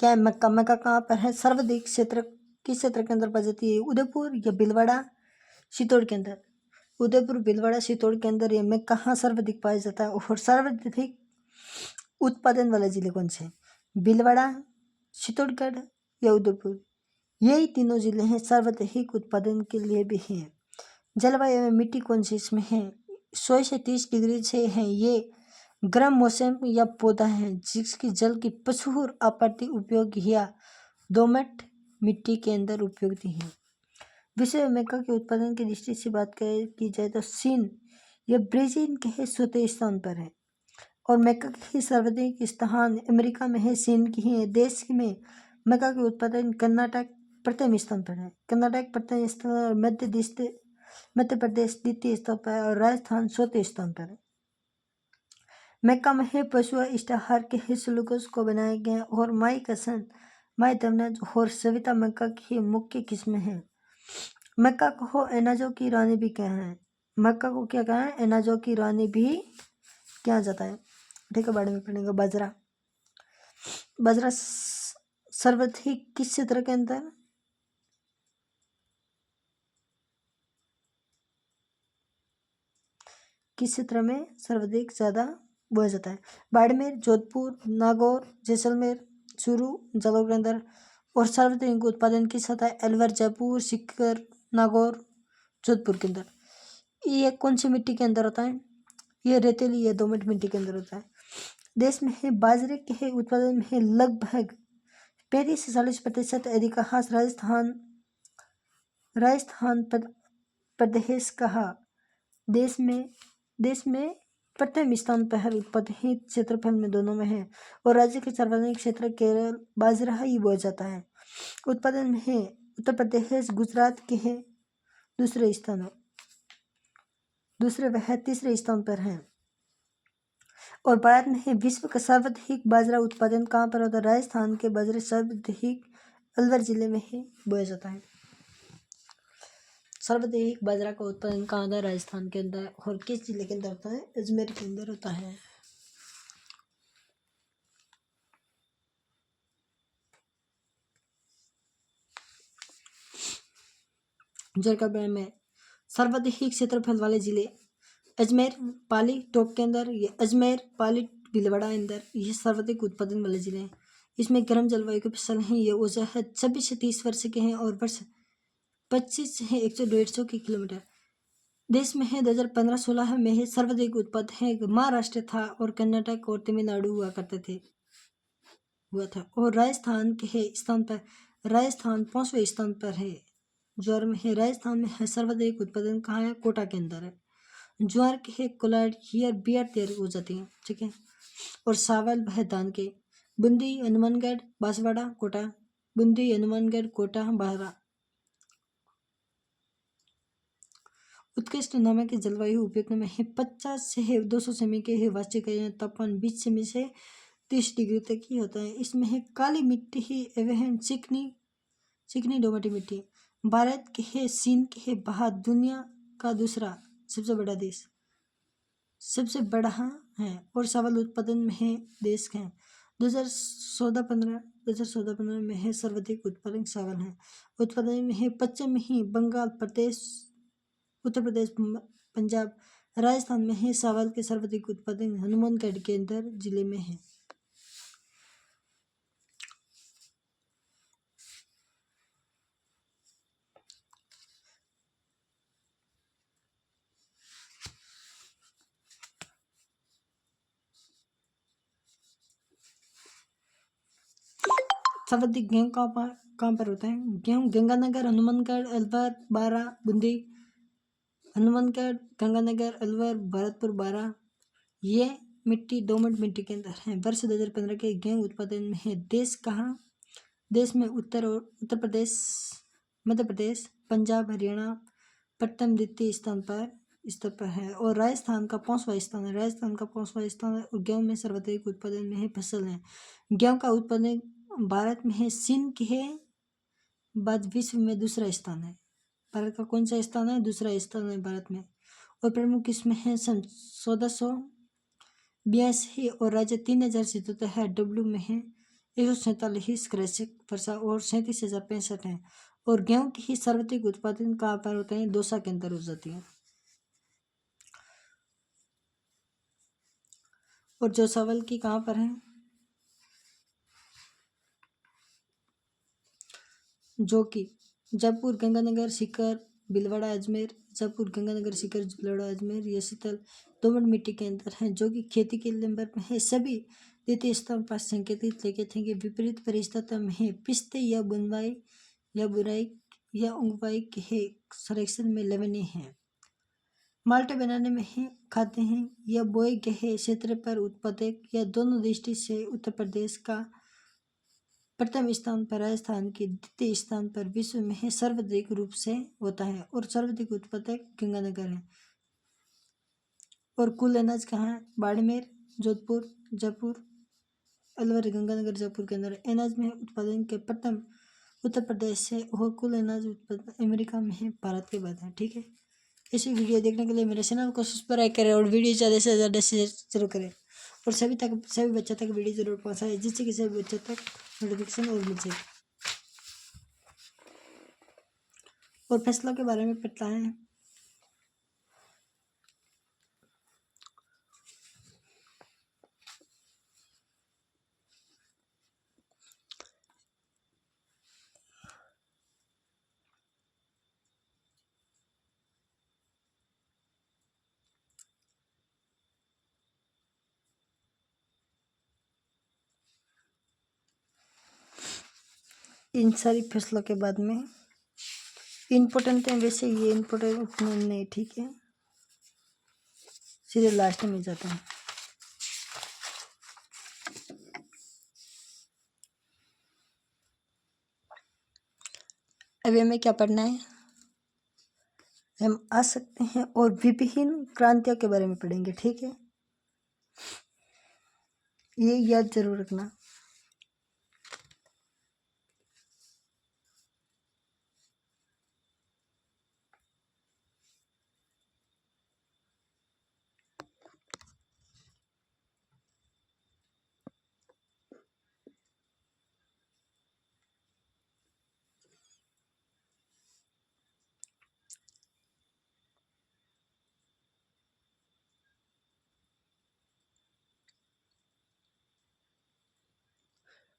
क्या है, मक्का कहाँ पर है, सर्वाधिक क्षेत्र किस क्षेत्र के अंदर पाई जाती है, उदयपुर या भीलवाड़ा चित्तौड़ के अंदर। उदयपुर, भीलवाड़ा, चित्तौड़ के अंदर ये में कहाँ सर्वाधिक पाया जाता है। और सर्वाधिक उत्पादन वाले जिले कौन से हैं, भीलवाड़ा, चित्तौड़गढ़ या उदयपुर। यही तीनों जिले हैं सर्वाधिक उत्पादन के लिए भी हैं। जलवायु में मिट्टी कौन सी इसमें है, 100 से 30 डिग्री से है। ये गर्म मौसम या पौधा है जिसकी जल की प्रचुर आपूर्ति उपयोग या दोमट मिट्टी के अंदर उपयोगी है। विश्व में मक्का के उत्पादन की दृष्टि से बात की जाए तो चीन या ब्राजील के चौथे स्थान पर है। और मक्का की सर्वाधिक स्थान अमेरिका में है, चीन की है। देश में मक्का के उत्पादन कर्नाटक प्रथम स्थान पर है, कर्नाटक प्रथम स्थान और मध्य प्रदेश द्वितीय स्थान पर है और राजस्थान चौथे स्थान पर है। मक्का में है पशु इष्टाहार के ग्लूकोज को बनाया गया और माई कसन, माई तमनाज और सविता मक्का की मुख्य किस्में हैं। मक्का को अनाजों की रानी भी कहा है। मक्का को क्या कहा है, अनाजों की रानी भी क्या जाता है, ठीक है। बारे में पढ़ेंगे बाजरा सर्वाधिक किस क्षेत्र के अंदर, किस क्षेत्र में सर्वाधिक ज़्यादा बोया जाता है, बाड़मेर, जोधपुर, नागौर, जैसलमेर, चूरू, जालौर के अंदर, और सर्वाधिक उत्पादन किस होता है? अलवर, जयपुर, सीकर, नागौर, जोधपुर के अंदर। ये कौन सी मिट्टी के अंदर होता है? ये रेतीली या दोमट मिट्टी के अंदर होता है। देश में है बाजरे के है उत्पादन में है लगभग 35 से 40% अधिकांश राजस्थान प्रदेश कहा देश में प्रथम स्थान पर है उत्पादित क्षेत्रफल में, दोनों में है। और राज्य के सर्वाधिक क्षेत्र केरल बाजरा ही बोया जाता है। उत्पादन में है उत्तर प्रदेश, गुजरात के है दूसरे वह तीसरे स्थान पर है। और भारत में है विश्व का सर्वाधिक बाजरा उत्पादन कहाँ पर होता है? राजस्थान के बाजरे सर्वाधिक अलवर जिले में ही बोया जाता है। सर्वाधिक बाजरा का उत्पादन कहाँ होता है? राजस्थान के अंदर। और किस जिले के अंदर होता है? अजमेर के अंदर होता है। झारखंड में सर्वाधिक क्षेत्रफल वाले जिले अजमेर, पाली टॉप के अंदर, ये अजमेर, पाली, भीलवाड़ा अंदर, ये सर्वाधिक उत्पादन वाले जिले हैं। इसमें गर्म जलवायु के फसल हैं। ये ऊर्जा है 26 से 30 वर्ष के हैं और वर्ष 25 से 100-150 की किलोमीटर। देश में है 2015-16 में है सर्वाधिक उत्पादन है महाराष्ट्र था और कर्नाटक और तमिलनाडु हुआ था। और राजस्थान के है स्थान पर, राजस्थान 5वें स्थान पर है। ज्वार में है राजस्थान में है सर्वाधिक उत्पादन कहाँ है? कोटा के अंदर है। ज्वार के है कोलाड हियर बियर तैयार हो जाती है, ठीक है। और चावल वह धान के बूंदी, हनुमानगढ़, बांसवाड़ा, कोटा, बूंदी, हनुमानगढ़, कोटा, बारा। उत्कृष्ट नमक जलवायु उपयुक्त में है 50 से 200 सेमी के है वार्षिक तापमान 20 सेमी से 30 डिग्री तक ही होता है। इसमें है काली मिट्टी ही एवं चिकनी दोमट मिट्टी। भारत के है चीन के है बाद दुनिया का दूसरा सबसे बड़ा है और चावल उत्पादन में है देश है 2014-15 में है सर्वाधिक उत्पादन चावल है। उत्पादन में है पश्चिम ही बंगाल प्रदेश, उत्तर प्रदेश, पंजाब, राजस्थान में है चावल के सर्वाधिक उत्पादन हनुमानगढ़ के अंदर जिले में है। सर्वाधिक गेहूँ कहाँ पर होता है? गेहूँ गंगानगर, हनुमानगढ़, अलवर, बारा, बूंदी, हनुमानगढ़, गंगानगर, अलवर, भरतपुर, बारा। ये मिट्टी दोमट मिट्टी के अंदर है। वर्ष 2015 के गेहूँ उत्पादन में है देश कहाँ? देश में उत्तर प्रदेश, मध्य प्रदेश, पंजाब, हरियाणा प्रथम द्वितीय स्थान पर है। और राजस्थान का 5वां स्थान है। और गेहूँ में सर्वाधिक उत्पादन में है फसल है। गेहूँ का उत्पादन भारत में है चीन के है बाद विश्व में दूसरा स्थान है। भारत का कौन सा स्थान है? दूसरा स्थान है भारत में। और प्रमुख इसमें है सन 1482 और राज्य 3000 से होता है। डब्ल्यू में है 147 कृषि वर्षा और 37,065 है। और गेहूं की ही सर्वाधिक उत्पादन कहाँ पर होते हैं? दौसा के अंदर हो जाती है। और जो चावल की कहाँ पर है? जो कि जयपुर, गंगानगर, सीकर, भीलवाड़ा, अजमेर, जयपुर, गंगानगर, सीकर, भीलवाड़ा, अजमेर, ये शीतल दोमट मिट्टी के अंदर है। जो कि खेती के नंबर में है सभी द्वितीय स्थान पर संकेतित लेके थे कि विपरीत परिस्थितियों में है पिस्ते या बुनवाई या बुराई या उंगवाई के है संरक्षण में लवणीय है। माल्टे बनाने में है खाते हैं या बोए गए क्षेत्र पर उत्पादक या दोनों दृष्टि से उत्तर प्रदेश का प्रथम स्थान पर, राजस्थान के द्वितीय स्थान पर, विश्व में है सर्वाधिक रूप से होता है। और सर्वाधिक उत्पादक गंगानगर है। और कुल अनाज कहाँ है? बाड़मेर, जोधपुर, जयपुर, अलवर, गंगानगर, जयपुर के अंदर। अनाज में उत्पादन के प्रथम उत्तर प्रदेश से और कुल अनाज उत्पादन अमेरिका में है, भारत के बाद है, ठीक है। इसी वीडियो देखने के लिए मेरे चैनल को सब्सक्राइब करें और वीडियो ज़्यादा से शेयर जरूर करें और सभी बच्चों तक वीडियो जरूर पहुँचाएं जिससे कि सभी बच्चों तक नोटिफिकेशन और मिल जाए। और फसलों के बारे में पता है। इन सारी फसलों के बाद में इम्पोर्टेंट है, वैसे ये इम्पोर्टेंट उतना नहीं, ठीक है, सीधे लास्ट में जाते हैं। अभी हमें क्या पढ़ना है, हम आ सकते हैं और विभिन्न क्रांतियों के बारे में पढ़ेंगे, ठीक है, ये याद जरूर रखना।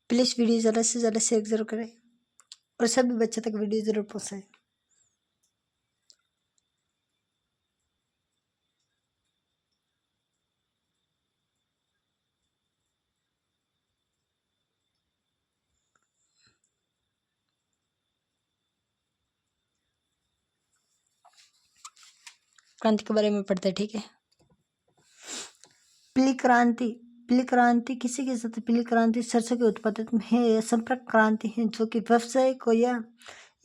प्लीज़ वीडियो ज़्यादा से ज़्यादा शेयर जरूर करें और सभी बच्चों तक वीडियो जरूर पहुँचाएं। क्रांति के बारे में पढ़ते हैं, ठीक है। पीली क्रांति, पीली क्रांति किसी के साथ, पीली क्रांति सरसों के उत्पादन में है, यह संपर्क क्रांति है जो कि व्यवसाय को या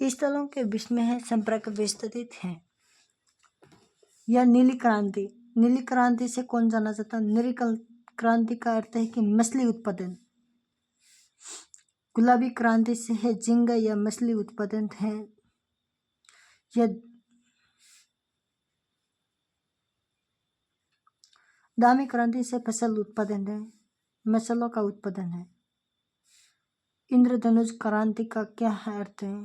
स्थलों के बीच में है, संपर्क विस्तृत है। या नीली क्रांति, नीली क्रांति से कौन जाना जाता है, नीली क्रांति का अर्थ है कि मछली उत्पादन। गुलाबी क्रांति से है झींगा या मछली उत्पादन है। यह दामी क्रांति से फसल उत्पादन है, मसालों का उत्पादन है। इंद्रधनुष क्रांति का क्या अर्थ है,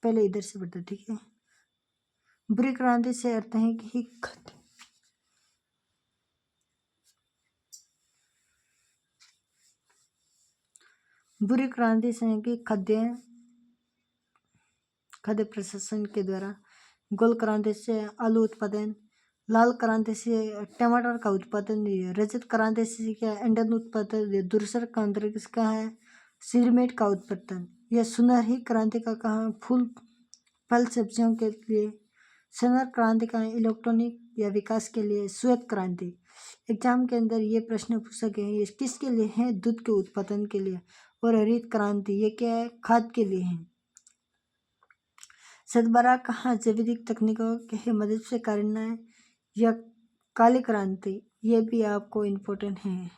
पहले इधर से पढ़ते, ठीक है। बुरी क्रांति से अर्थ है कि बुरी क्रांति से है कि खाद्य प्रशासन के द्वारा। गोल क्रांति से आलू उत्पादन। लाल क्रांति से टमाटर का उत्पादन। रजत क्रांति से क्या, ईंधन उत्पादन। दूसरा क्रांति किसका है, सिरमेट का उत्पादन। यह सुनहरी क्रांति का कहा, फूल फल सब्जियों के लिए। सोलर क्रांति का इलेक्ट्रॉनिक या विकास के लिए। श्वेत क्रांति, एग्जाम के अंदर ये प्रश्न पूछा गया है, ये किसके लिए है, दूध के उत्पादन के लिए। और हरित क्रांति ये क्या है, खाद के लिए है। सतबारा कहाँ जैविक तकनीकों के मदद से करना है। या काली क्रांति, ये भी आपको इम्पोर्टेंट है।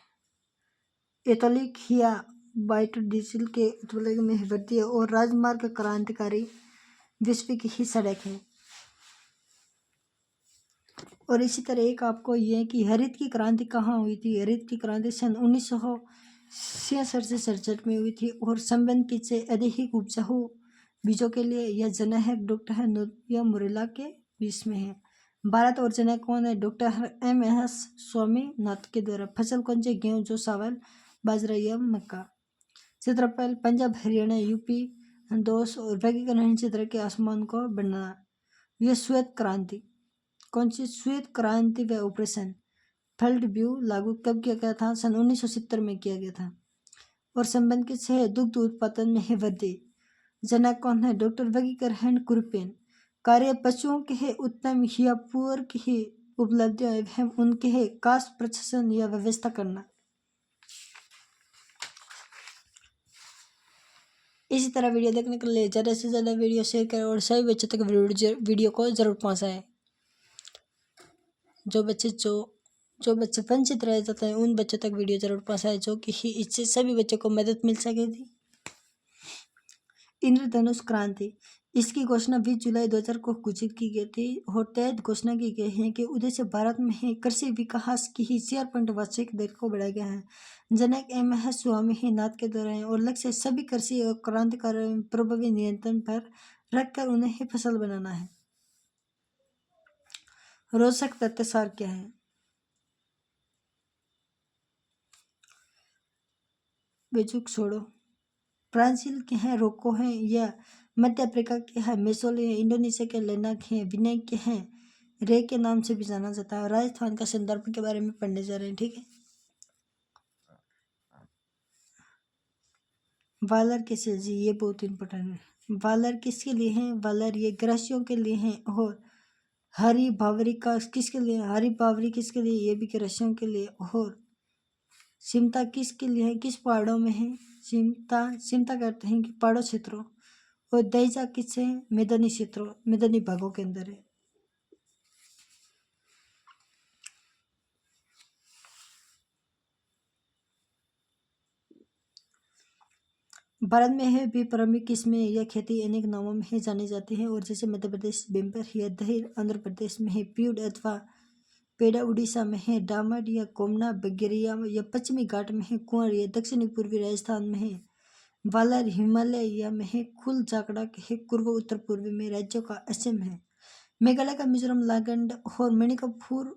एथोलिक या बायोडीजल के उत्पादन में वृद्धि और राजमार्ग क्रांतिकारी विश्व की ही सड़क है। और इसी तरह एक आपको ये कि हरित की क्रांति कहाँ हुई थी, हरित की क्रांति सन 1966 से 67 में हुई थी और संबंध से अधिक उपजाऊ बीजों के लिए। यह जनक डॉक्टर या मुरेला के बीच में है। भारत और जनक कौन है, डॉक्टर MS स्वामीनाथन के द्वारा। फसल कौन से, गेहूँ, जो, चावल, बाजरा या मक्का। क्षेत्रफल पंजाब, हरियाणा, UP, दोष और वर्गीकरण क्षेत्र के आसमान को बनाना। यह श्वेत क्रांति, कौन सी, श्वेत क्रांति व ऑपरेशन फील्ड व्यू लागू कब किया गया था, सन 1970 में किया गया था। और संबंध किससे है, दुग्ध उत्पादन में है वृद्धि। जनक कौन है, डॉक्टर वर्गीकरण कुरुपेन। कार्य पशुओं के है उत्तम या पूर्व की है उपलब्धियां एवं उनके है कास्ट प्रशासन या व्यवस्था करना। इसी तरह वीडियो देखने के लिए ज़्यादा से ज़्यादा वीडियो शेयर करें और सभी बच्चों तक वीडियो को जरूर पहुँचाएं। जो बच्चे वंचित रह जाते हैं उन बच्चों तक वीडियो जरूर पहुँचाएं, जो कि इससे सभी बच्चों को मदद मिल सकेगी। इंद्रधनुष क्रांति, इसकी घोषणा 20 जुलाई 2000 को घोषित की गई थी और तहत घोषणा की गई है कि उद्देश्य भारत में कृषि विकास की 4 वार्षिक दर को बढ़ाया गया है। जनक MS स्वामीनाथन के द्वारा है और लक्ष्य सभी कृषि और क्रांतिकारी प्रभावी नियंत्रण पर रखकर उन्हें फसल बनाना है। रोचक तथ्य सार क्या है, बेचूक छोड़ो। ब्राजील के हैं रोको हैं, या मध्य अफ्रीका के हैं मेसोले है, इंडोनेशिया के लेनाक हैं, विनय के हैं रे के नाम से भी जाना जाता है। राजस्थान का संदर्भ के बारे में पढ़ने जा रहे हैं, ठीक है। वालर किसे जी, ये बहुत इंपॉर्टेंट है। वालर किसके लिए है? वालर ये ग्रसियों के लिए है। और हरी बावरी का किसके लिए? हरी बावरी किसके लिए? ये भी ग्रसियों के लिए। और सिमता किसके लिए है? किस पहाड़ों में है? सिमता सिमता कहते हैं कि पहाड़ों क्षेत्रों। और दैजा किससे है? मैदानी क्षेत्रों, मैदानी भागों के अंदर है। भारत में है विपरमी किस्में यह खेती अनेक नामों में है जानी जाती है। और जैसे मध्य प्रदेश बेम्पर या दहिर, आंध्र प्रदेश में है प्यूड अथवा पेड़ा, उड़ीसा में है डामर या कोमना, बगेरिया या पश्चिमी घाट में है कुंवर या दक्षिणी पूर्वी राजस्थान में है वालर, हिमालय या में है खुल जाकड़ा है पूर्व उत्तर पूर्वी में राज्यों का असम है। मेघालय का मिजोरम, नागालैंड और मणिपुर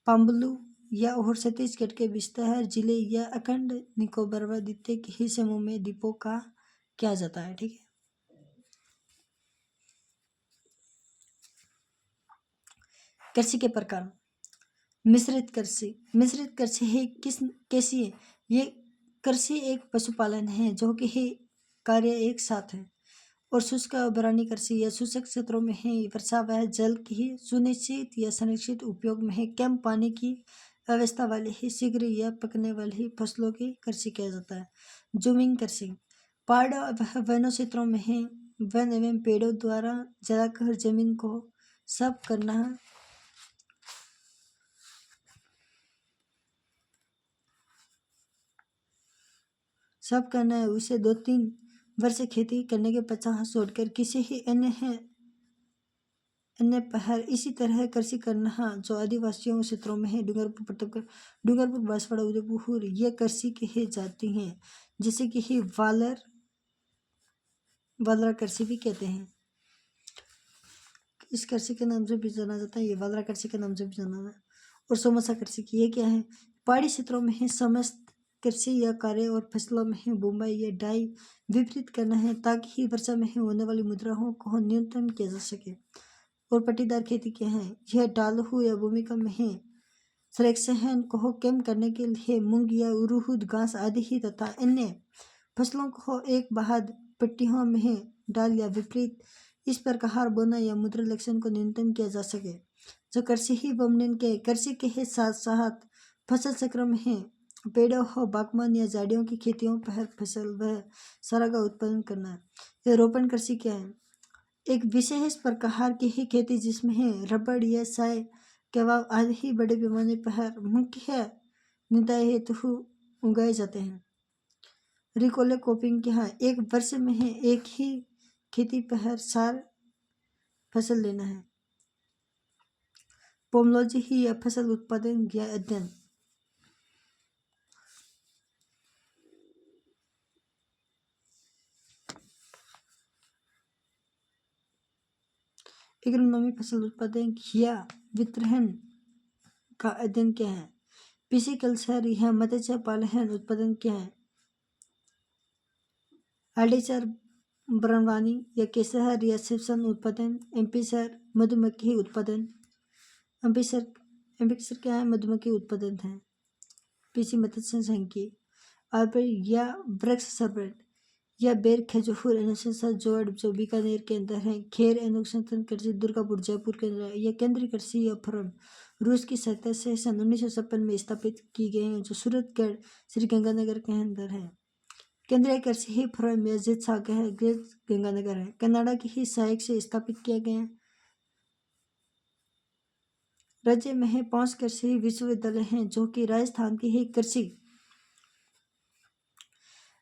पाम्बलू या और छत्तीसगढ़ के बिस्तर जिले या अखंड निकोबार द्वीप के ही समूह में द्वीपों का किया जाता है। ठीक है। कृषि के प्रकार। मिश्रित कृषि। मिश्रित कृषि है कैसी है? ये कृषि एक पशुपालन है जो कि ही कार्य एक साथ है। और शुष्क बरानी कृषि या शुष्क क्षेत्रों में है वर्षा व जल की सुनिश्चित या सुनिश्चित उपयोग में है कम पानी की व्यवस्था वाली ही शीघ्र या पकने वाली फसलों की कृषि किया जाता है। जूमिंग कृषि पहाड़ व वनों क्षेत्रों में है वन एवं पेड़ों द्वारा जलाकर जमीन को साफ करना है। उसे 2-3 वर्ष खेती करने के पश्चात छोड़कर किसी ही अन्य पहर इसी तरह कृषि करना जो आदिवासियों क्षेत्रों में है डूंगरपुर, प्रतापगढ़, डूंगरपुर, बांसवाड़ा, उदयपुर ये कृषि की जाती हैं जिसे कि ही वालरा कृषि भी कहते हैं। इस कृषि के नाम से भी जाना जाता है, ये वालरा कृषि के नाम से भी जाना जाता है। और समस्या कृषि की ये क्या है? पहाड़ी क्षेत्रों में है समस्त कृषि या कार्य और फसलों में है बुवाई या डाई विपरीत करना है ताकि ही वर्षा में है होने वाली मुद्राओं को न्यूनतम किया जा सके। और पट्टीदार खेती क्या है? यह ढालू या भूमिका में है संरक्षण को कम करने के लिए मूंग या उड़द, घास आदि ही तथा अन्य फसलों को एक बाद पट्टियों में है डाल या विपरीत इस प्रकार बोना या मुद्रा लक्षण को न्यूनतम किया जा सके। जो कृषि ही वमन के कृषि के साथ साथ फसल चक्र में है पेड़ों हो बागवान या झाड़ियों की खेतियों पर फसल व सारा का उत्पादन करना है। यह रोपण कृषि क्या है? एक विशेष प्रकार की ही खेती जिसमें है रबड़ या चाय, कबाब आदि ही बड़े पैमाने पर मुख्य निदाई हेतु उगाए जाते हैं। रिकोले कोपिंग क्या है? एक वर्ष में है एक ही खेती पर सार फसल लेना है। पोमोलॉजी ही या फसल उत्पादन या अध्ययन। एग्रोनॉमी फसल उत्पादन या वितरण का अध्ययन क्या है? पिसिकल्चर या मत्स्य पालन उत्पादन क्या है? हर्टिकल्चर बागवानी या केसर या शिवसन उत्पादन। एम्पिसर मधुमक्खी उत्पादन। एम्पिसर एम्पिसर क्या है? मधुमक्खी उत्पादन है। पीसी मत्स्य संख्या आर्पर या वृक्ष सर्पट या बेर खजूर अनुसंधान जोड़ जो बीकानेर के अंदर है। खेर अनुसंधान कृषि दुर्गापुर, जयपुर के अंदर है। यह केंद्रीय कृषि या फर्म रूस की सहायता से सन 1956 में स्थापित की गई है जो सूरतगढ़ श्री गंगानगर के अंदर है। केंद्रीय कृषि ही फर्म या जित शाखा है गंगानगर है। कनाडा की ही सहायक से स्थापित किया गया है। राज्य में है 5 कृषि विश्वविद्यालय हैं जो कि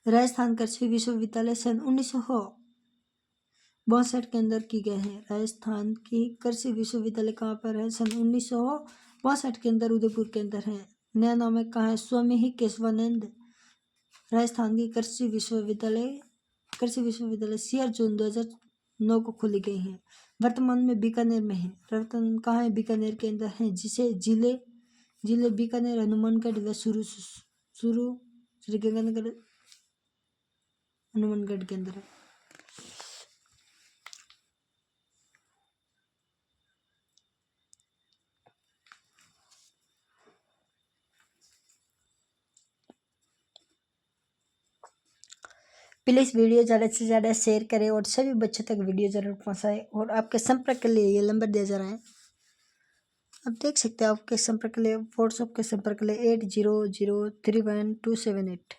राजस्थान कृषि विश्वविद्यालय सन 1962 के अंदर की गए हैं। राजस्थान की कृषि विश्वविद्यालय कहाँ पर है? सन 1962 के अंदर उदयपुर के अंदर है। नया नाम है कहाँ है? स्वामी ही केशवानंद राजस्थान की कृषि विश्वविद्यालय 6 जून 2009 को खोली गई है। वर्तमान में बीकानेर में है। वर्तमान कहाँ है? बीकानेर के अंदर है जिसे जिले बीकानेर, हनुमानगढ़ व शुरू श्री गंगानगर हनुमानगढ़ के अंदर है। प्लीज़ वीडियो ज़्यादा से ज़्यादा शेयर करें और सभी बच्चों तक वीडियो ज़रूर पहुँचाएं। और आपके संपर्क के लिए ये नंबर दिया जा रहा है, आप देख सकते हैं। आपके संपर्क के लिए व्हाट्सएप के संपर्क के लिए 80031278,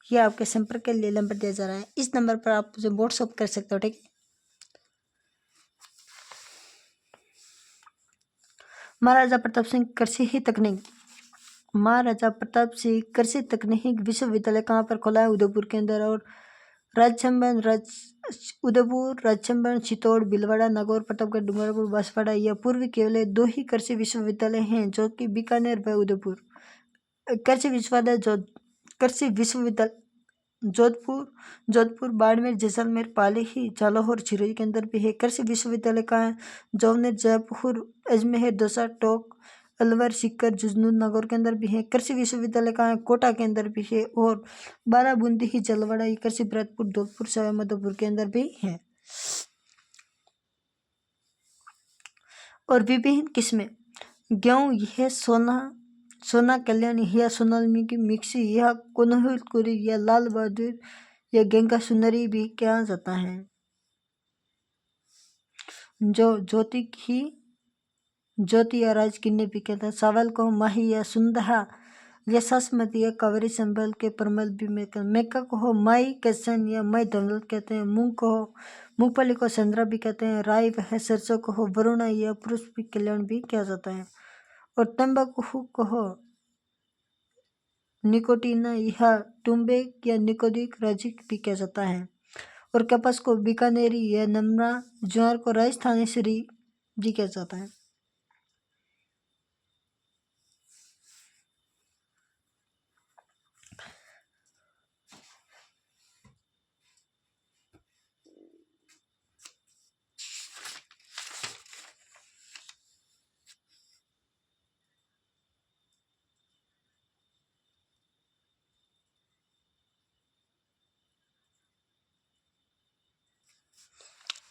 ये आपके संपर्क के लिए नंबर दिया जा रहा है। इस नंबर पर आप मुझे व्हाट्सएप कर सकते हो, ठीक है। महाराजा प्रताप सिंह कृषि तकनीक विश्वविद्यालय कहाँ पर खोला है? उदयपुर के अंदर। और उदयपुर, राजचंबन, चित्तौड़, भीलवाड़ा, नागौर, प्रतापगढ़, डूंगरपुर, बांसवाड़ा, यह पूर्वी केवल 2 ही कृषि विश्वविद्यालय हैं, जो कि बीकानेर व उदयपुर। कृषि विश्वविद्यालय जोधपुर, बाड़मेर, जैसलमेर, पाली, जालौर, सिरोही के अंदर भी है। कृषि विश्वविद्यालय कहाँ है? जौनपुर, जयपुर, अजमेर, दौसा, टोंक, अलवर, सीकर, झुंझुनू, नागौर के अंदर भी है। कृषि विश्वविद्यालय कहाँ है? कोटा के अंदर भी है। और बाराबूंदी, जलवाड़ा, कृषि भरतपुर, धौलपुर, सवाईमाधोपुर के अंदर भी है। और विभिन्न किस्में गेहूँ, यह सोना कल्याणी, यह सोनालिनी मिक्सी, यह कोल्हापुरी, यह लाल बहादुर, यह गंगा सुंदरी भी कहा जाता है। जो ज्योति या राजकिन्नी भी कहते हैं। सावल को माही या सुंदहा, यह ससमती या कावेरी संबल के परमल भी मेका को हो माई कसन या माई धमल कहते हैं। मूंगफली को संद्रा भी कहते हैं। राई वह सरसों को हो वरुणा या पुरुष भी कल्याण भी कहा जाता है। और तंबाकू को हो निकोटीना, यह टुम्बेक या निकोदिक राजिक भी कहा जाता है। और कपास को बीकानेरी या नमरा, ज्वार को राजस्थानी श्री भी कहा जाता है।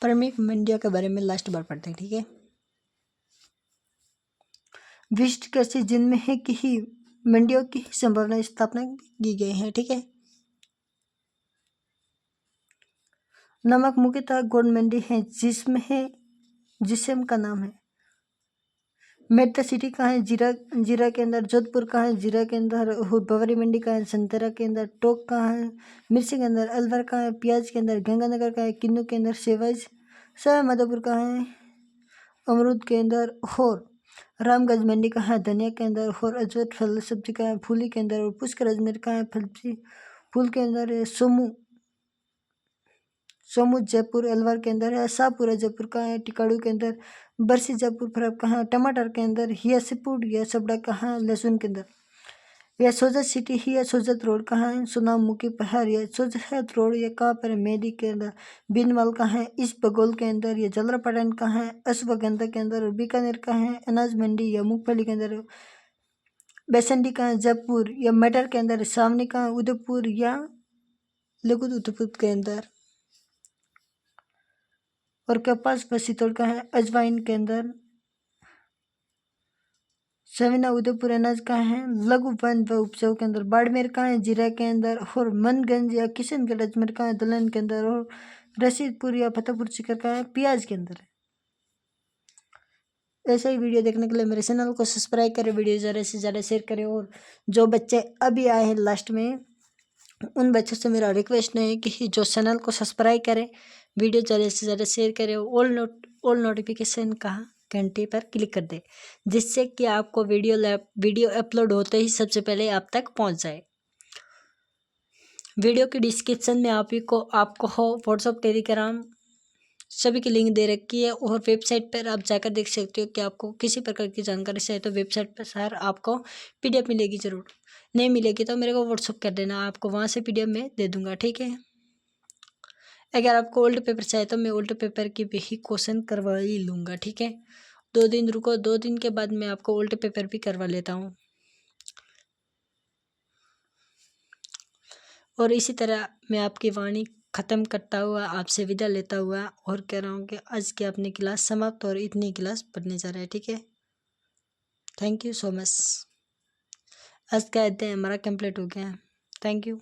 प्रमुख मंडियों के बारे में लास्ट बार पढ़ते हैं, ठीक है। विशिष्ट कृषि जिनमें है कि ही मंडियों की संभावना स्थापना की गई है, ठीक है। नमक मुख्यतः गोंड मंडी है, जिसम का नाम है। मेडता सिटी कहाँ है? जीरा के अंदर। जोधपुर कहाँ है? जीरा के अंदर। बवरी मंडी कहाँ है? संतरा के अंदर। टोक कहाँ है? मिर्ची के अंदर। अलवर कहाँ है? प्याज के अंदर। गंगानगर कहाँ है? किन्नू के अंदर। सवाईमाधोपुर कहाँ है? अमरूद के अंदर। और रामगंज मंडी कहाँ है? धनिया के अंदर। और अजवर फल सब्जी कहाँ है? फूली के अंदर। और पुष्कर अजमेर कहाँ है? फूल के अंदर। सोमू जयपुर अलवर के अंदर है। शाहपुरा जयपुर कहाँ है? टिकाड़ू के अंदर। बरसी जयपुर फरब कहाँ है? टमाटर के अंदर। हिया सिपुड़ या सबड़ा कहाँ है? लहसुन के अंदर। यह सोजत सिटी ही या सोजत रोड कहाँ है? सोनामुखी पहाड़ या सोजत रोड या कहाँ पर? मेहदी के अंदर। बिनवाल कहाँ है? ईस्ट बगोल के अंदर। या जलरापाटन कहाँ है? अश्वगंधा के अंदर। और बीकानेर कहाँ है? अनाज मंडी या मूंगफली के अंदर। बेसंडी कहाँ है? जयपुर या मटर के अंदर। सावनी कहाँ है? उदयपुर या लघु उदयपुर के अंदर। और कपास व सितौड़ का है? अजवाइन के अंदर। सविना उदयपुर अनाज का है? लघु वन व उपजाऊ के अंदर। बाड़मेर का है? जीरा के अंदर। और मनगंज या किशनगढ़ अजमेर का है? दलहन के अंदर। और रशीदपुर या फतेहपुर सीकर का है? प्याज के अंदर। ऐसा ही वीडियो देखने के लिए मेरे चैनल को सब्सक्राइब करें, वीडियो ज़्यादा से ज़्यादा शेयर करें। और जो बच्चे अभी आए हैं लास्ट में, उन बच्चों से मेरा रिक्वेस्ट है कि जो चैनल को सब्सक्राइब करें, वीडियो ज़्यादा से ज़्यादा शेयर करें। ऑल नोटिफिकेशन का घंटे पर क्लिक कर दे, जिससे कि आपको वीडियो अपलोड होते ही सबसे पहले आप तक पहुंच जाए। वीडियो के डिस्क्रिप्शन में आपको हो व्हाट्सअप, टेलीग्राम सभी की लिंक दे रखी है। और वेबसाइट पर आप जाकर देख सकते हो कि आपको किसी प्रकार की जानकारी चाहिए तो वेबसाइट पर सर आपको PDF मिलेगी। ज़रूर नहीं मिलेगी तो मेरे को व्हाट्सअप कर देना, आपको वहाँ से PDF में दे दूँगा, ठीक है। अगर आपको ओल्ड पेपर चाहिए तो मैं ओल्ड पेपर की भी क्वेश्चन करवा ही लूँगा, ठीक है। 2 दिन रुको, 2 दिन के बाद मैं आपको ओल्ड पेपर भी करवा लेता हूँ। और इसी तरह मैं आपकी वाणी ख़त्म करता हुआ आपसे विदा लेता हुआ और कह रहा हूँ कि आज की अपनी क्लास समाप्त और इतनी क्लास पढ़ने जा रहा है, ठीक है। Thank you so much. आज का अध्याय हमारा कंप्लीट हो गया। Thank you.